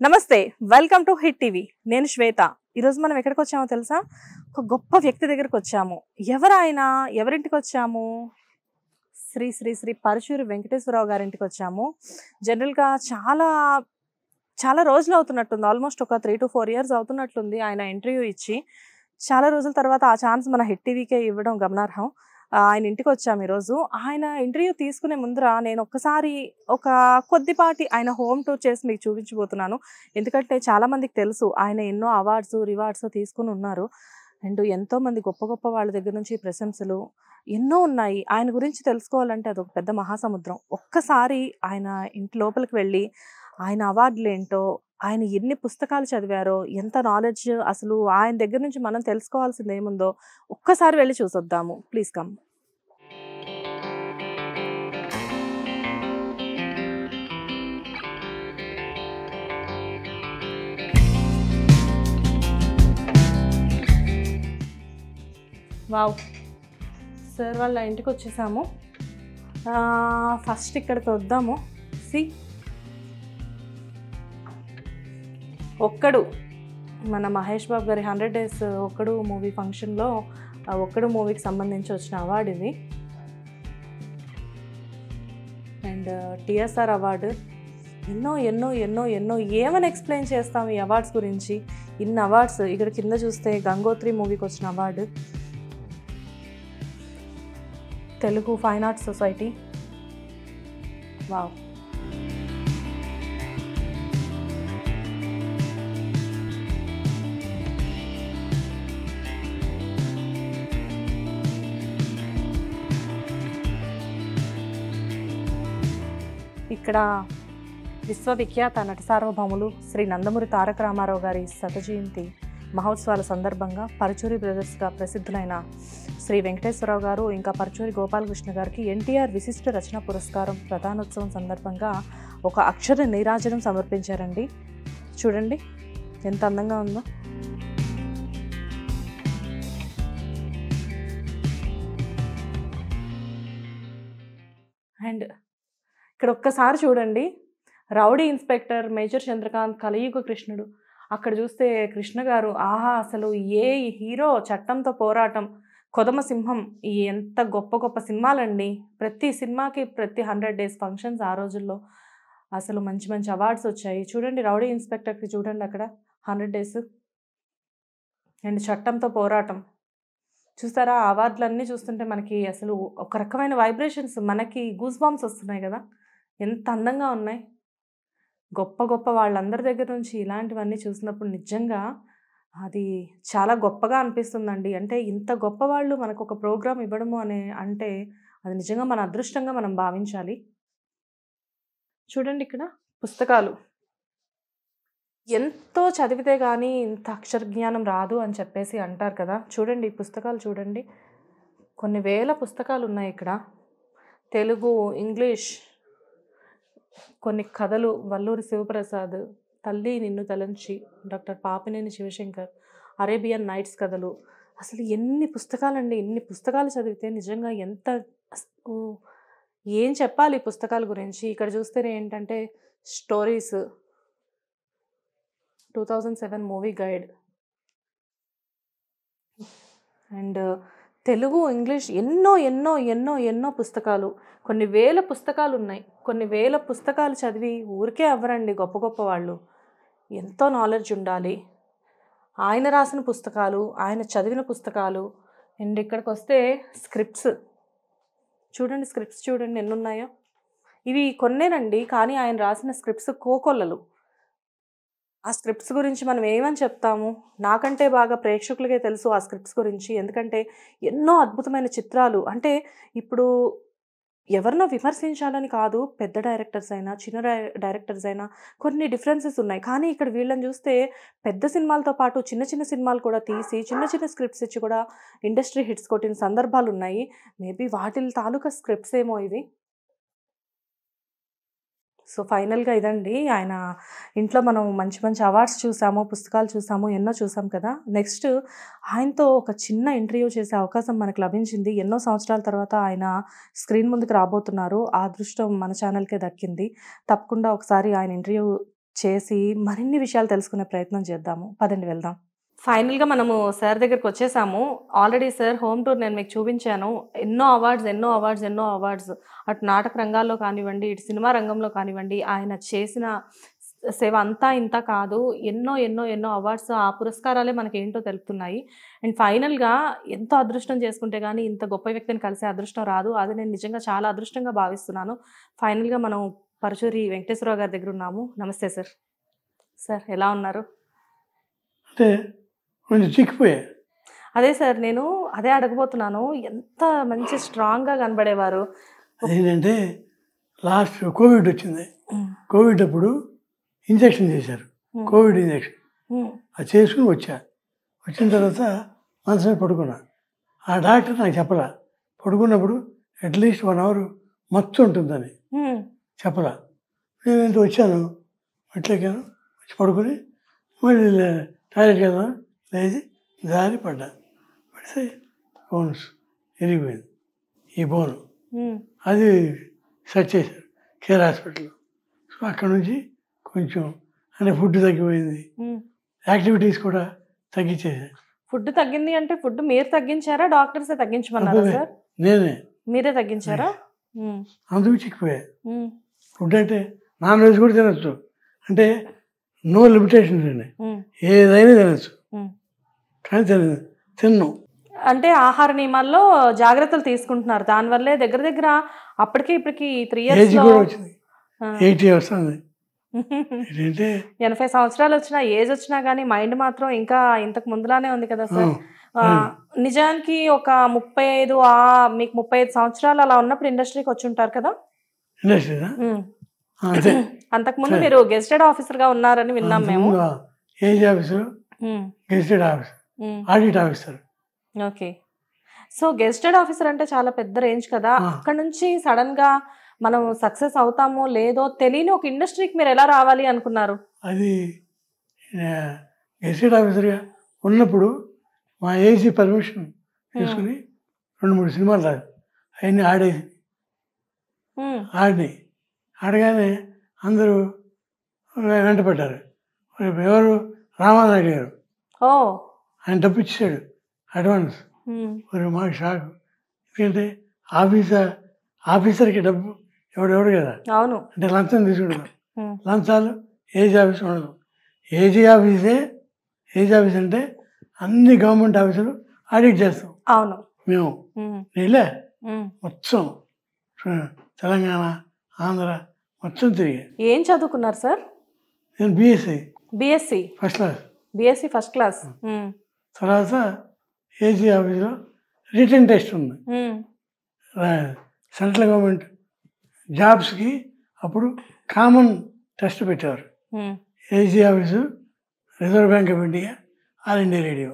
నమస్తే welcome to hit TV నేను శ్వేత ఈ రోజు మనం ఎక్కడికి వచ్చామో తెలుసా ఒక గొప్ప వ్యక్తి దగ్గరికి వచ్చాము ఎవరైనా ఎవరింటికి వచ్చాము శ్రీ శ్రీ శ్రీ పరచూరి వెంకటేశ్వరరావు గారింటికి వచ్చాము జనరల్ గా చాలా చాలా రోజులు అవుతున్నట్టుంది ఆల్మోస్ట్ ఒక 3 to 4 years అవుతున్నట్లుంది ఆయన ఇంటర్వ్యూ ఇచ్చి చాలా రోజుల తర్వాత ఆ ఛాన్స్ మన హిట్ టీవీకే ఇవ్వడం గమనార్హం ఆయన ఇంటికి వచ్చాము ఈరోజు ఆయన ఇంటర్వ్యూ తీసుకునే ముందర నేను ఒక్కసారి ఒక కొద్దిపాటి ఆయన హోమ్ టూర్ చేసి మీకు చూపించబోతున్నాను ఎందుకంటే చాలా మందికి తెలుసు ఆయన ఎన్నో అవార్డ్స్ రివార్డ్స్ తీసుకుని ఉన్నారు అండ్ ఎంతో మంది గొప్ప గొప్ప వాళ్ళ దగ్గర నుంచి ప్రశంసలు ఎన్నో ఉన్నాయి ఆయన గురించి తెలుసుకోవాలంటే అది ఒక పెద్ద మహాసముద్రం ఒక్కసారి ఆయన ఇంటి లోపలికి వెళ్ళి ఆయన అవార్డులు ఏంటో ఆయన ఎన్ని పుస్తకాలు చదివారో ఎంత నాలెడ్జ్ అసలు ఆయన దగ్గర నుంచి మనం తెలుసుకోవాల్సింది ఏముందో ఒక్కసారి వెళ్ళి చూసొద్దాము ప్లీజ్ కమ్ వావ్ సార్ వాళ్ళ ఇంటికి వచ్చేసాము ఫస్ట్ ఇక్కడికి వద్దాము సి ఒక్కడు మన మహేష్ బాబు గారి 100 days ఒక్కడు మూవీ ఫంక్షన్లో ఒక్కడు మూవీకి సంబంధించి వచ్చిన అవార్డు ఇది అండ్ టిఎస్ఆర్ అవార్డు ఎన్నో ఎన్నో ఎన్నో ఎన్నో ఏమని ఎక్స్ప్లెయిన్ చేస్తాం ఈ అవార్డ్స్ గురించి ఇన్ని అవార్డ్స్ ఇక్కడ కింద చూస్తే గంగోత్రి మూవీకి వచ్చిన award Telugu fine arts society wow ఇక్కడ విశ్వవిఖ్యాత నట సార్వభౌములు శ్రీ నందమూరి తారక రామారావు గారి శతజయంతి మహోత్సవాల సందర్భంగా పరచూరి బ్రదర్స్గా ప్రసిద్ధులైన శ్రీ వెంకటేశ్వరరావు గారు ఇంకా పరచూరి గోపాలకృష్ణ గారికి ఎన్టీఆర్ విశిష్ట రచన పురస్కారం ప్రధానోత్సవం సందర్భంగా ఒక అక్షర నీరాజనం సమర్పించారండి చూడండి ఎంత అందంగా ఉందో అండ్ ఇక్కడ ఒక్కసారి చూడండి రౌడీ ఇన్స్పెక్టర్ మేజర్ చంద్రకాంత్ కలియుగ కృష్ణుడు అక్కడ చూస్తే కృష్ణ గారు ఆహా అసలు ఏ హీరో చట్టంతో పోరాటం కొదమ సింహం ఎంత గొప్ప గొప్ప సినిమాలండి ప్రతి సినిమాకి ప్రతి 100 days ఫంక్షన్స్ ఆ రోజుల్లో అసలు మంచి మంచి అవార్డ్స్ వచ్చాయి చూడండి రౌడీ ఇన్స్పెక్టర్కి చూడండి అక్కడ 100 days అండ్ చట్టంతో పోరాటం చూస్తారా ఆ అవార్డులన్నీ చూస్తుంటే మనకి అసలు ఒక రకమైన వైబ్రేషన్స్ మనకి గూస్ బాంబ్స్ వస్తున్నాయి కదా ఎంత అందంగా ఉన్నాయి గొప్ప గొప్ప వాళ్ళందరి దగ్గర నుంచి ఇలాంటివన్నీ చూసినప్పుడు నిజంగా అది చాలా గొప్పగా అనిపిస్తుందండి అంటే ఇంత గొప్ప వాళ్ళు మనకు ఒక ప్రోగ్రాం ఇవ్వడము అంటే అది నిజంగా మన అదృష్టంగా మనం భావించాలి చూడండి ఇక్కడ పుస్తకాలు ఎంతో చదివితే కానీ ఇంత అక్షర జ్ఞానం రాదు అని చెప్పేసి అంటారు కదా చూడండి ఈ పుస్తకాలు చూడండి కొన్ని వేల పుస్తకాలు ఉన్నాయి ఇక్కడ తెలుగు ఇంగ్లీష్ కొన్ని కథలు వల్లూరి శివప్రసాద్ తల్లి నిన్ను తలంచి doctor Papineni Shivashankar Arabian nights కథలు అసలు ఎన్ని పుస్తకాలండి ఇన్ని పుస్తకాలు చదివితే నిజంగా ఎంత ఏం చెప్పాలి ఈ పుస్తకాల గురించి ఇక్కడ చూస్తేనే ఏంటంటే stories 2007 movie guide and Telugu English ఎన్నో ఎన్నో ఎన్నో ఎన్నో పుస్తకాలు కొన్ని వేల పుస్తకాలు ఉన్నాయి కొన్ని వేల పుస్తకాలు చదివి ఊరికే అవ్వరండి గొప్ప గొప్ప వాళ్ళు ఎంతో నాలెడ్జ్ ఉండాలి ఆయన రాసిన పుస్తకాలు ఆయన చదివిన పుస్తకాలు అండ్ ఇక్కడికి వస్తే స్క్రిప్ట్స్ చూడండి స్క్రిప్ట్స్ చూడండి ఎన్ని ఉన్నాయో ఇవి కొన్నేనండి కానీ ఆయన రాసిన స్క్రిప్ట్స్ కోకొల్లలు ఆ స్క్రిప్ట్స్ గురించి మనం ఏమని చెప్తాము నాకంటే బాగా ప్రేక్షకులకే తెలుసు ఆ స్క్రిప్ట్స్ గురించి ఎందుకంటే ఎన్నో అద్భుతమైన చిత్రాలు అంటే ఇప్పుడు ఎవరినో విమర్శించాలని కాదు పెద్ద డైరెక్టర్స్ అయినా చిన్న డైరెక్టర్స్ అయినా కొన్ని డిఫరెన్సెస్ ఉన్నాయి కానీ ఇక్కడ వీళ్ళని చూస్తే పెద్ద సినిమాలతో పాటు చిన్న చిన్న సినిమాలు కూడా తీసి చిన్న చిన్న స్క్రిప్ట్స్ ఇచ్చి కూడా ఇండస్ట్రీ హిట్స్ కొట్టిన సందర్భాలు ఉన్నాయి మేబీ వాటి తాలూకా స్క్రిప్ట్స్ ఏమో ఇవి సో ఫైనల్గా ఇదండి ఆయన ఇంట్లో మనం మంచి మంచి అవార్డ్స్ చూసాము పుస్తకాలు చూసాము ఎన్నో చూసాం కదా నెక్స్ట్ ఆయనతో ఒక చిన్న ఇంటర్వ్యూ చేసే అవకాశం మనకు లభించింది ఎన్నో సంవత్సరాల తర్వాత ఆయన స్క్రీన్ ముందుకు రాబోతున్నారు ఆ అదృష్టం మన ఛానల్కే దక్కింది తప్పకుండా ఒకసారి ఆయన ఇంటర్వ్యూ చేసి మరిన్ని విషయాలు తెలుసుకునే ప్రయత్నం చేద్దాము. పదండి వెళ్దాం. ఫైనల్గా మనము సార్ దగ్గరికి వచ్చేసాము. ఆల్రెడీ సార్ హోమ్ టూర్ నేను మీకు చూపించాను. ఎన్నో అవార్డ్స్ అటు నాటక రంగాల్లో కానివ్వండి, ఇటు సినిమా రంగంలో కానివ్వండి, ఆయన చేసిన సేవ అంతా ఇంత కాదు. ఎన్నో అవార్డ్స్, ఆ పురస్కారాలే మనకి ఏంటో తెలుపుతున్నాయి. అండ్ ఫైనల్గా ఎంతో అదృష్టం చేసుకుంటే కానీ ఇంత గొప్ప వ్యక్తిని కలిసే అదృష్టం రాదు. అది నేను నిజంగా చాలా అదృష్టంగా భావిస్తున్నాను. ఫైనల్గా మనం పరుచూరి వెంకటేశ్వరరావు గారి దగ్గర ఉన్నాము. నమస్తే సార్. సార్ ఎలా ఉన్నారు? అంటే కొంచెం చిక్కిపోయా. అదే సార్, నేను అదే అడగబోతున్నాను. ఎంత మంచి స్ట్రాంగ్గా కనబడేవారు. ఏంటంటే లాస్ట్ కోవిడ్ వచ్చింది. కోవిడ్ అప్పుడు ఇంజక్షన్ చేశారు, కోవిడ్ ఇంజక్షన్. అది చేసుకుని వచ్చిన తర్వాత మనసులో పడుకున్నా. ఆ డాక్టర్ నాకు చెప్పలా, పడుకున్నప్పుడు అట్లీస్ట్ 1 hour మత్తు ఉంటుందని చెప్పలా. నేను వచ్చాను, అట్లెక్కాను, వచ్చి పడుకుని మళ్ళీ టాయిలెట్కి వెళ్దాం, లేచి జారి పడ్డా. పడితే బోన్స్ ఎరిగిపోయింది, ఈ బోను. అది సెట్ చేశారు కేర్ హాస్పిటల్లో. సో అక్కడ నుంచి కొంచెం అంటే ఫుడ్ తగ్గిపోయింది, యాక్టివిటీస్ కూడా తగ్గించేసారు. ఫుడ్ తగ్గింది అంటే ఫుడ్ మీరు తగ్గించారా, డాక్టర్సే తగ్గించమన్నారా సార్? నేనే. మీరే తగ్గించారా? అందుకు చిక్కిపోయా. ఫుడ్ అంటే నాన్ వెజ్ కూడా తినచ్చు, అంటే నో లిమిటేషన్స్ అండి, ఏదైనా తినచ్చు, కానీ తిన్ను. అంటే ఆహార నియమాల్లో జాగ్రత్తలు తీసుకుంటున్నారు, దానివల్లే దగ్గర అప్పటికి ఇప్పటికి 3 years ఏజ్ కూడా వచ్చింది, 80 వస్తుంది. ఏంటంటే 80 సంవత్సరాలు వచ్చినా, ఏజ్ వచ్చినా కానీ మైండ్ మాత్రం ఇంకా ఇంతకు ముందులానే ఉంది కదా సార్. నిజానికి ఒక 35 మీకు 35 సంవత్సరాలు అలా ఉన్నప్పుడు ఇండస్ట్రీకి వచ్చి ఉంటారు కదా? ఇండస్ట్రీనా? అంతకుముందు మీరు గెస్టెడ్ ఆఫీసర్ గా ఉన్నారని విన్నాం మేము. Age officer, గెస్టెడ్ officer, audit officer. Okay. So గెస్టెడ్ officer అంటే చాలా పెద్ద రేంజ్ కదా. అక్కడ నుంచి సడన్ గా మనం సక్సెస్ అవుతామో లేదో తెలియని ఒక ఇండస్ట్రీకి మీరు ఎలా రావాలి అనుకున్నారు? అది గెస్టెడ్ ఆఫీసర్గా ఉన్నప్పుడు మా ఏసీ పర్మిషన్ తీసుకుని 2-3 సినిమాలు రాదు, అవన్నీ ఆడగానే అందరూ వెంటపడ్డారు. ఎవరు? రామానాయుడు గారు. ఆయన డబ్బు ఇచ్చాడు అడ్వాన్స్. మాకు షాక్, ఎందుకంటే ఆఫీసర్కి డబ్బు ఎవడు కదా. అవును. అంటే లంచం తీసుకుంటారు, లంచాలు ఏజ్ ఆఫీస్ ఉండదు. ఏజ్ ఆఫీస్ అంటే అన్ని గవర్నమెంట్ ఆఫీసులు ఆడిట్ చేస్తాం. అవును. మేము నీళ్ళే మొత్తం తెలంగాణ, ఆంధ్ర మొత్తం తిరిగి. ఏం చదువుకున్నారు సార్? నేను బిఎస్సి ఫస్ట్ క్లాస్. తర్వాత ఏసీ ఆఫీస్లో రిటర్న్ టెస్ట్ ఉంది. సెంట్రల్ గవర్నమెంట్ జాబ్స్కి అప్పుడు కామన్ టెస్ట్ పెట్టేవారు. AC office, Reserve Bank of India, All India Radio,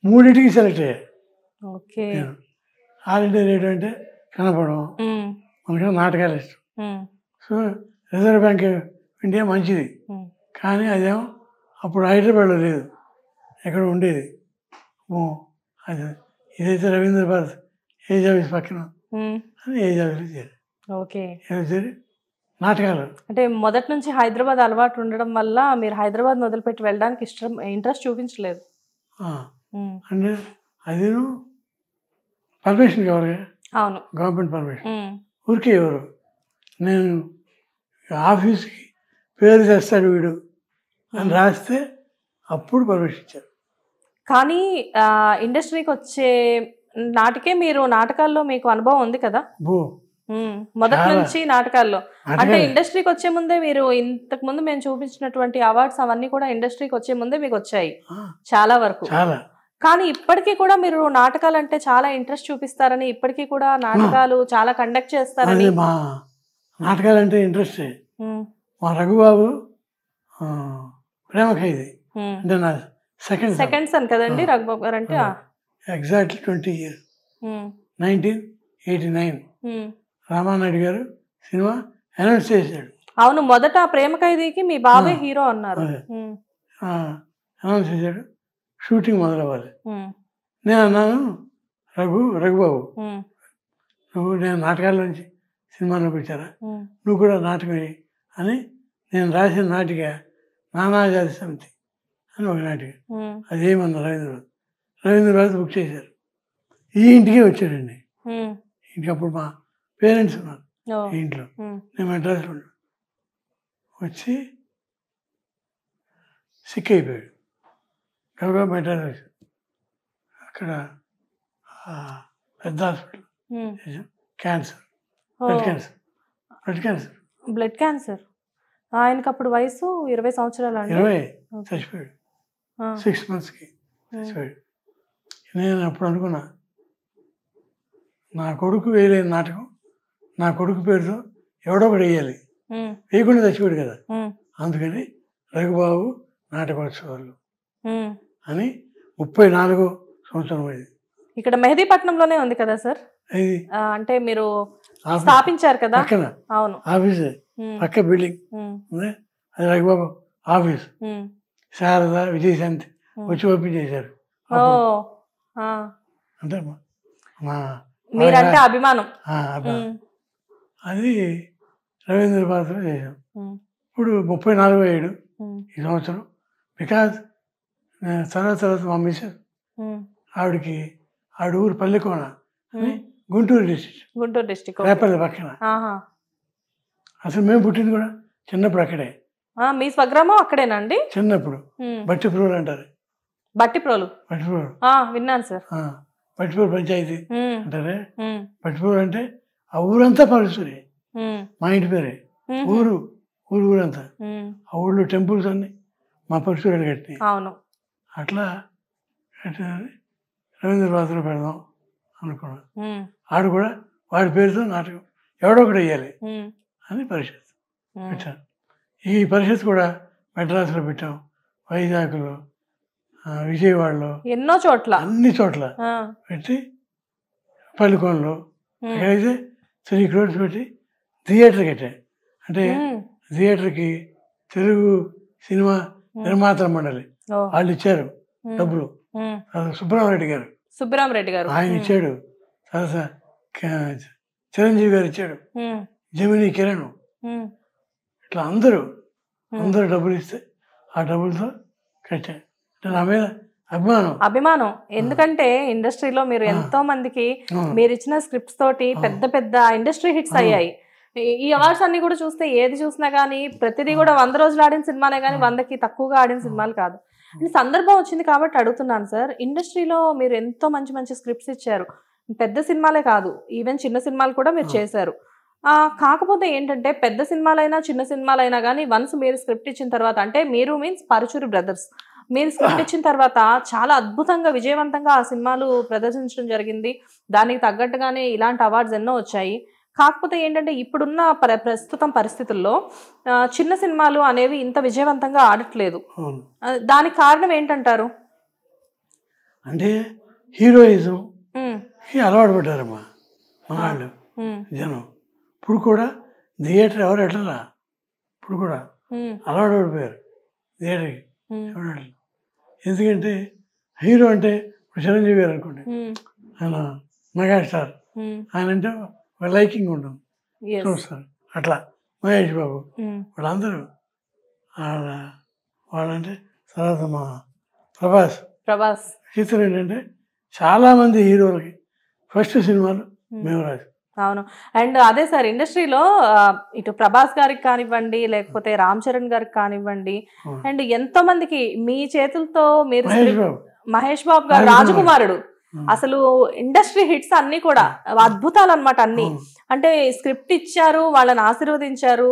3టికి సెలెక్ట్ అయ్యారు. ఆల్ ఇండియా రేడియో అంటే కనపడడం, మనకి నాటకాలు ఇష్టం. So Reserve Bank of India మంచిది, కానీ అదేమో అప్పుడు హైదరాబాద్లో లేదు, ఎక్కడ ఉండేది. అది ఇదైతే రవీంద్ర భారత్ ఏజ్ ఆఫీస్ పక్కన అని ఏజ్ ఆఫీస్లో చేరి. ఓకే. చేరి నాటకాలు అంటే మొదటి నుంచి హైదరాబాద్ అలవాటు ఉండడం వల్ల మీరు హైదరాబాద్ మొదలుపెట్టి వెళ్ళడానికి ఇంట్రెస్ట్ చూపించలేదు. అంటే అది పర్మిషన్ కావాలి. అవును, గవర్నమెంట్ పర్మిషన్. ఊరికే ఎవరు నేను ఆఫీస్కి పేరు తెస్తాడు వీడు అని రాస్తే అప్పుడు పర్మిషన్ ఇచ్చారు. కానీ ఇండస్ట్రీకి వచ్చే నాటికే మీరు నాటకాల్లో మీకు అనుభవం ఉంది కదా మొదటి నుంచి నాటకాల్లో. అంటే ఇండస్ట్రీకి వచ్చే ముందే మీరు ఇంతకు ముందు మేము చూపించినటువంటి అవార్డ్స్ అవన్నీ కూడా ఇండస్ట్రీకి వచ్చే ముందే మీకు వచ్చాయి చాలా వరకు. కానీ ఇప్పటికీ కూడా మీరు నాటకాలు అంటే చాలా ఇంట్రెస్ట్ చూపిస్తారని, ఇప్పటికీ కూడా నాటకాలు చాలా కండక్ట్ చేస్తారని. మా నాటకాలు అంటే ఇంట్రెస్ట్. మా రఘుబాబు ప్రేమ ఖైదీ అంటే నా సెకండ్ సన్ కదండి రఘుబాబు గారు అంటే. ఎగ్జాక్ట్లీ 20 years, 1989 రామానాయుడు గారు సినిమా అనౌన్స్ చేశాడు. అవును, మొదట ప్రేమ ఖైదీకి మీ బాబే హీరో అన్నారు. అనౌన్స్ చేశాడు, షూటింగ్ మొదలవ్వాలి. నేను అన్నాను, రఘుబాబు నువ్వు నేను నాటకాల నుంచి సినిమాలోకి వచ్చారా, నువ్వు కూడా నాటకం అని నేను రాసిన నాటిక నానాజాతి సమితి అని ఒక నాటిక. అదేమన్నా రవీంద్రనాథ్ బుక్ చేశారు. ఈ ఇంటికే వచ్చాడండి. ఇంటికి అప్పుడు మా పేరెంట్స్ ఉన్నారు ఈ ఇంట్లో, నేను మెడ్రాస్లో ఉన్నాను. వచ్చి సిక్ అయిపోయాడు. గబగబా మెడ్రాస్ వచ్చాడు. అక్కడ పెద్ద హాస్పిటల్ క్యాన్సర్, బ్లడ్ క్యాన్సర్. ఆయనకు అప్పుడు వయసు 20 సంవత్సరాలు. 20 చచ్చిపోయాడు. 6 monthsకి చచ్చిపోయాడు. నేను అప్పుడు అనుకున్నా, నా కొడుకు వేయలేని నాటకం నా కొడుకు పేరుతో ఎవడో ఒకటి వేయాలి. వేయకుండా చచ్చిపోయాడు కదా, అందుకని రఘుబాబు నాటకోత్సవాలు అని 34వ సంవత్సరం అయింది. ఇక్కడ మెహదీపట్నంలోనే ఉంది కదా సార్? ఇది అంటే మీరు స్థాపించారు కదా? పక్కన అవును, ఆఫీస్ పక్క బిల్డింగ్ ఉంది, అది రఘుబాబు ఆఫీస్. శారద, విజయశాంతి వచ్చి ఓపెన్ చేశారు. అంటే మీరంటే అభిమానం. అది రవీంద్ర పాత్ర చేశాం. ఇప్పుడు 34వ ఏడు ఈ సంవత్సరం. బికాజ్ తర్వాత మా మిస్సెస్ ఆవిడకి ఆవిడ ఊరు పల్లెకోన అని గుంటూరు డిస్ట్రిక్ట్ రేపల్లి పక్కన. అసలు మేము పుట్టింది కూడా చిన్నప్పుడు అక్కడే. మీ స్వగ్రామం అక్కడేనండి? చిన్నప్పుడు బట్టిప్రోలు అంటారు. బట్టిప్రోలు విన్నాను సార్. బట్టిప్రోలు పంచాయతీ అంటారే. బట్టిప్రోలు అంటే ఆ ఊరంతా పరుసూరి, మా ఇంటి పేరే. ఊరంతా ఆ ఊళ్ళో టెంపుల్స్ అన్ని మా పరుసూరు కట్టినాయి. అవును. అట్లా కట్టినది రవీంద్ర పాత్రలో పెడదాం అనుకున్నాను. ఆడు కూడా వాడి పేరుతో నాటకం ఎవడో ఒకటి వేయాలి అని పరిషత్ పెట్టాను. ఈ పరిషత్ కూడా మెడ్రాస్లో పెట్టాం, వైజాగ్లో, విజయవాడలో, ఎన్నో చోట్ల, అన్ని చోట్ల పెట్టి, పల్లికోనలో ఎక్కడైతే 3 crores పెట్టి థియేటర్ కట్టాను. అంటే థియేటర్కి తెలుగు సినిమా నిర్మాతల మండలి వాళ్ళు ఇచ్చారు డబ్బులు. సుబ్బరామరెడ్డి గారు ఆయన ఇచ్చాడు. తర్వాత చిరంజీవి గారు ఇచ్చాడు, జమినీ కిరణ్, ఇట్లా అందరూ డబ్బులు ఇస్తే ఆ డబ్బులతో కట్టాను. నా మీద అభిమానం. ఎందుకంటే ఇండస్ట్రీలో మీరు ఎంతో మందికి మీరు ఇచ్చిన స్క్రిప్ట్స్ తోటి పెద్ద పెద్ద ఇండస్ట్రీ హిట్స్ అయ్యాయి. ఈ అవార్డ్స్ అన్ని కూడా చూస్తే ఏది చూసినా గానీ ప్రతిదీ కూడా 100 రోజులు ఆడిన సినిమానే కానీ 100కి తక్కువగా ఆడిన సినిమాలు కాదు. సందర్భం వచ్చింది కాబట్టి అడుగుతున్నాను సార్. ఇండస్ట్రీలో మీరు ఎంతో మంచి మంచి స్క్రిప్ట్స్ ఇచ్చారు. పెద్ద సినిమాలే కాదు, ఈవెన్ చిన్న సినిమాలు కూడా మీరు చేశారు. కాకపోతే ఏంటంటే పెద్ద సినిమాలైనా చిన్న సినిమాలైనా కానీ వన్స్ మీరు స్క్రిప్ట్ ఇచ్చిన తర్వాత, అంటే మీరు మీన్స్ పరుచూరి బ్రదర్స్, మీరు స్క్రిప్ట్ ఇచ్చిన తర్వాత చాలా అద్భుతంగా విజయవంతంగా ఆ సినిమాలు ప్రదర్శించడం జరిగింది. దానికి తగ్గట్టుగానే ఇలాంటి అవార్డ్స్ ఎన్నో వచ్చాయి. కాకపోతే ఏంటంటే ఇప్పుడున్న ప్రస్తుతం పరిస్థితుల్లో చిన్న సినిమాలు అనేవి ఇంత విజయవంతంగా ఆడట్లేదు. దానికి కారణం ఏంటంటారు? అంటే హీరోయిజం అలవాటు పడ్డారమ్మా మన వాళ్ళు జనం. ఇప్పుడు కూడా థియేటర్ ఎవరు ఎట్లా, ఇప్పుడు కూడా అలవాటు పడిపోయారు థియేటర్కి. ఎందుకంటే హీరో అంటే ఇప్పుడు చిరంజీవి గారు అనుకోండి, ఆయన మెగాస్టార్, ఆయన అంటే లైకింగ్ ఉంటుంది, చూస్తారు. అట్లా మహేష్ బాబు వాళ్ళందరూ వాళ్ళంటే. తర్వాత మా ప్రభాస్ చిత్రం ఏంటంటే చాలామంది హీరోలకి ఫస్ట్ సినిమాలు మేము రాదు. అవును. అండ్ అదే సార్, ఇండస్ట్రీలో ఇటు ప్రభాస్ గారికి కానివ్వండి, లేకపోతే రామ్ చరణ్ గారికి కానివ్వండి, అండ్ ఎంతో మందికి మీ చేతులతో మీరు మహేష్ బాబు గారు రాజకుమారుడు, అసలు ఇండస్ట్రీ హిట్స్ అన్ని కూడా అద్భుతాలు అనమాట అన్ని. అంటే స్క్రిప్ట్ ఇచ్చారు, వాళ్ళని ఆశీర్వదించారు,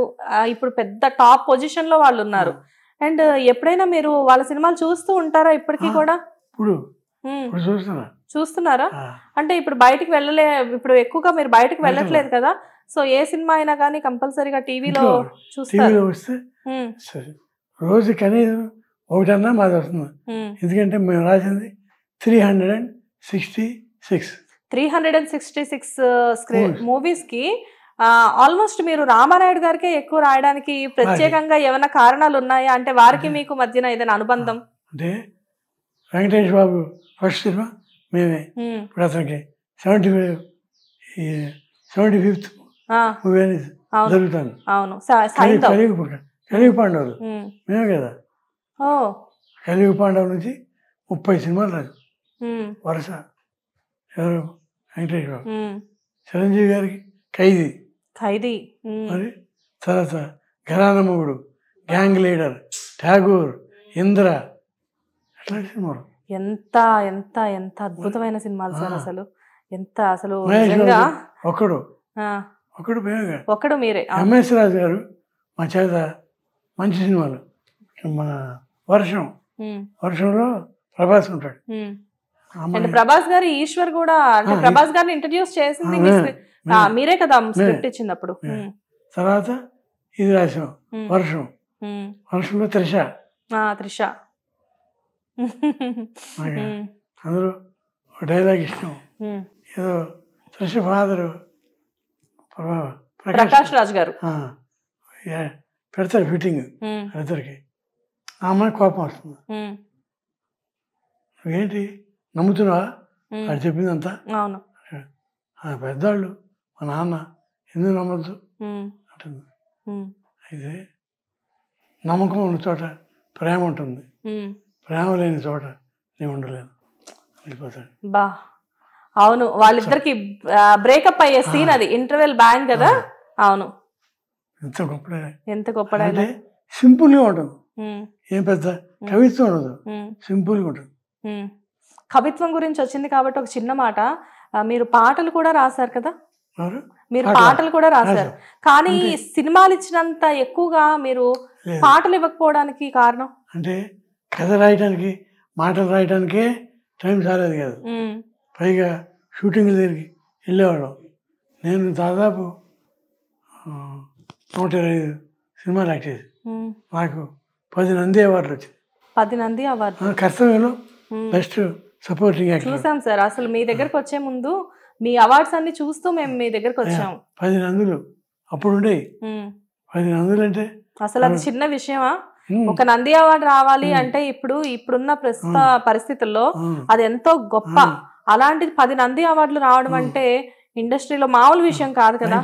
ఇప్పుడు పెద్ద టాప్ పొజిషన్ లో వాళ్ళు ఉన్నారు. అండ్ ఎప్పుడైనా మీరు వాళ్ళ సినిమాలు చూస్తూ ఉంటారా ఇప్పటికీ కూడా? చూస్తున్నారా? అంటే ఇప్పుడు బయటికి ఇప్పుడు ఎక్కువగా మీరు బయటకు వెళ్ళట్లేదు కదా, సో ఏ సినిమా అయినా కానీ కంపల్సరీగా టీవీలో చూస్తారు. రోజు కనీసం ఒకటన్నా మాది వస్తుంది. ఎందుకంటే మేము రాసింది 366 మూవీస్ కి. ఆల్మోస్ట్ మీరు రామానాయుడు గారికే ఎక్కువ రాయడానికి ప్రత్యేకంగా ఏమైనా కారణాలు ఉన్నాయా? అంటే వారికి మీకు మధ్యన ఏదైనా అనుబంధం? అంటే వెంకటేష్ బాబు ఫస్ట్ సినిమా మేమే. ఇప్పుడు అతనికి 75th మూవీ అనేది జరుగుతుంది. కలియుగ పాండవులు మేమే కదా. కలియుగ పాండవుల నుంచి 30 సినిమాలు రాదు వరుస. ఎవరు? వెంకటేష్ బాబు. చిరంజీవి గారికి ఖైదీ, మరి తర్వాత ఘరానా మొగుడు, గ్యాంగ్ లీడర్, ఠాగూర్, ఇంద్ర, అట్లాంటి సినిమాలు. ఎంత ఎంత ఎంత అద్భుతమైన సినిమాలు సార్ అసలు. ఎంత అసలు ఒకడు మీరే. ఎంఎస్ రాజు గారు మా చేత మంచి సినిమాలు. మన వర్షంలో ప్రభాస్ ఉంటాడు. ప్రభాస్ గారు ఈశ్వర్ కూడా, అంటే ప్రభాస్ గారిని ఇంట్రడ్యూస్ చేసింది మీరే కదా స్క్రిప్ట్ ఇచ్చినప్పుడు. తర్వాత ఇది రాసాం వర్షంలో త్రిష. అందరూ డైలాగ్ ఇష్టం. ఏదో త్రిష ఫాదరు ప్రకాష్ రాజ్ గారు పెడతారు ఫిట్టింగ్ ఇద్దరికి. ఆ అమ్మాయి కోపం వస్తుంది. నువ్వేంటి నమ్ముతున్నావా అది చెప్పిందంతా? పెద్దవాళ్ళు మా నాన్న ఎందుకు నమ్మద్దు అంటుంది. అయితే నమ్మకం ఉన్న చోట ప్రేమ ఉంటుంది, ప్రేమ లేని చోట నేను ఉండలేను వెళ్ళిపోతాడు. బా అవును, వాళ్ళిద్దరికి బ్రేకప్ అయ్యే సీన్ అది, ఇంటర్వెల్ బ్యాంగ్ కదా. అవును, ఎంత గొప్ప అంటే సింపుల్గా ఉంటుంది, ఏం పెద్ద కవిత్వం ఉండదు, సింపుల్గా ఉంటుంది. కవిత్వం గురించి వచ్చింది కాబట్టి ఒక చిన్న మాట, మీరు పాటలు కూడా రాశారు కదా. మీరు పాటలు కూడా రాశారు, కానీ సినిమాలు ఇచ్చినంత ఎక్కువగా మీరు పాటలు ఇవ్వకపోవడానికి కారణం? అంటే కథ రాయడానికి, మాటలు రాయడానికే టైం చాలేదు కాదు. పైగా షూటింగ్ దగ్గరికి వెళ్ళేవాళ్ళం. నేను దాదాపు 125 సినిమాలు యాక్ట్ చేసి నాకు 10 నంది అవార్డులు వచ్చింది. 10 నంది అవార్డు కర్తవ్యంలో బెస్ట్ సపోర్టింగ్ యాక్టర్. చూసాం సార్, అసలు మీ దగ్గరకు వచ్చే ముందు మీ అవార్డ్స్ అన్ని చూస్తూ మేము మీ దగ్గరకు వచ్చాము. 10 నందులు అప్పుడు ఉండేవి. 10 నందులు అంటే అసలు అది చిన్న విషయమా? ఒక నంది అవార్డు రావాలి అంటే ఇప్పుడున్న ప్రస్తుత పరిస్థితుల్లో అది ఎంతో గొప్ప. అలాంటిది 10 నంది అవార్డులు రావడం అంటే ఇండస్ట్రీలో మామూలు విషయం కాదు కదా.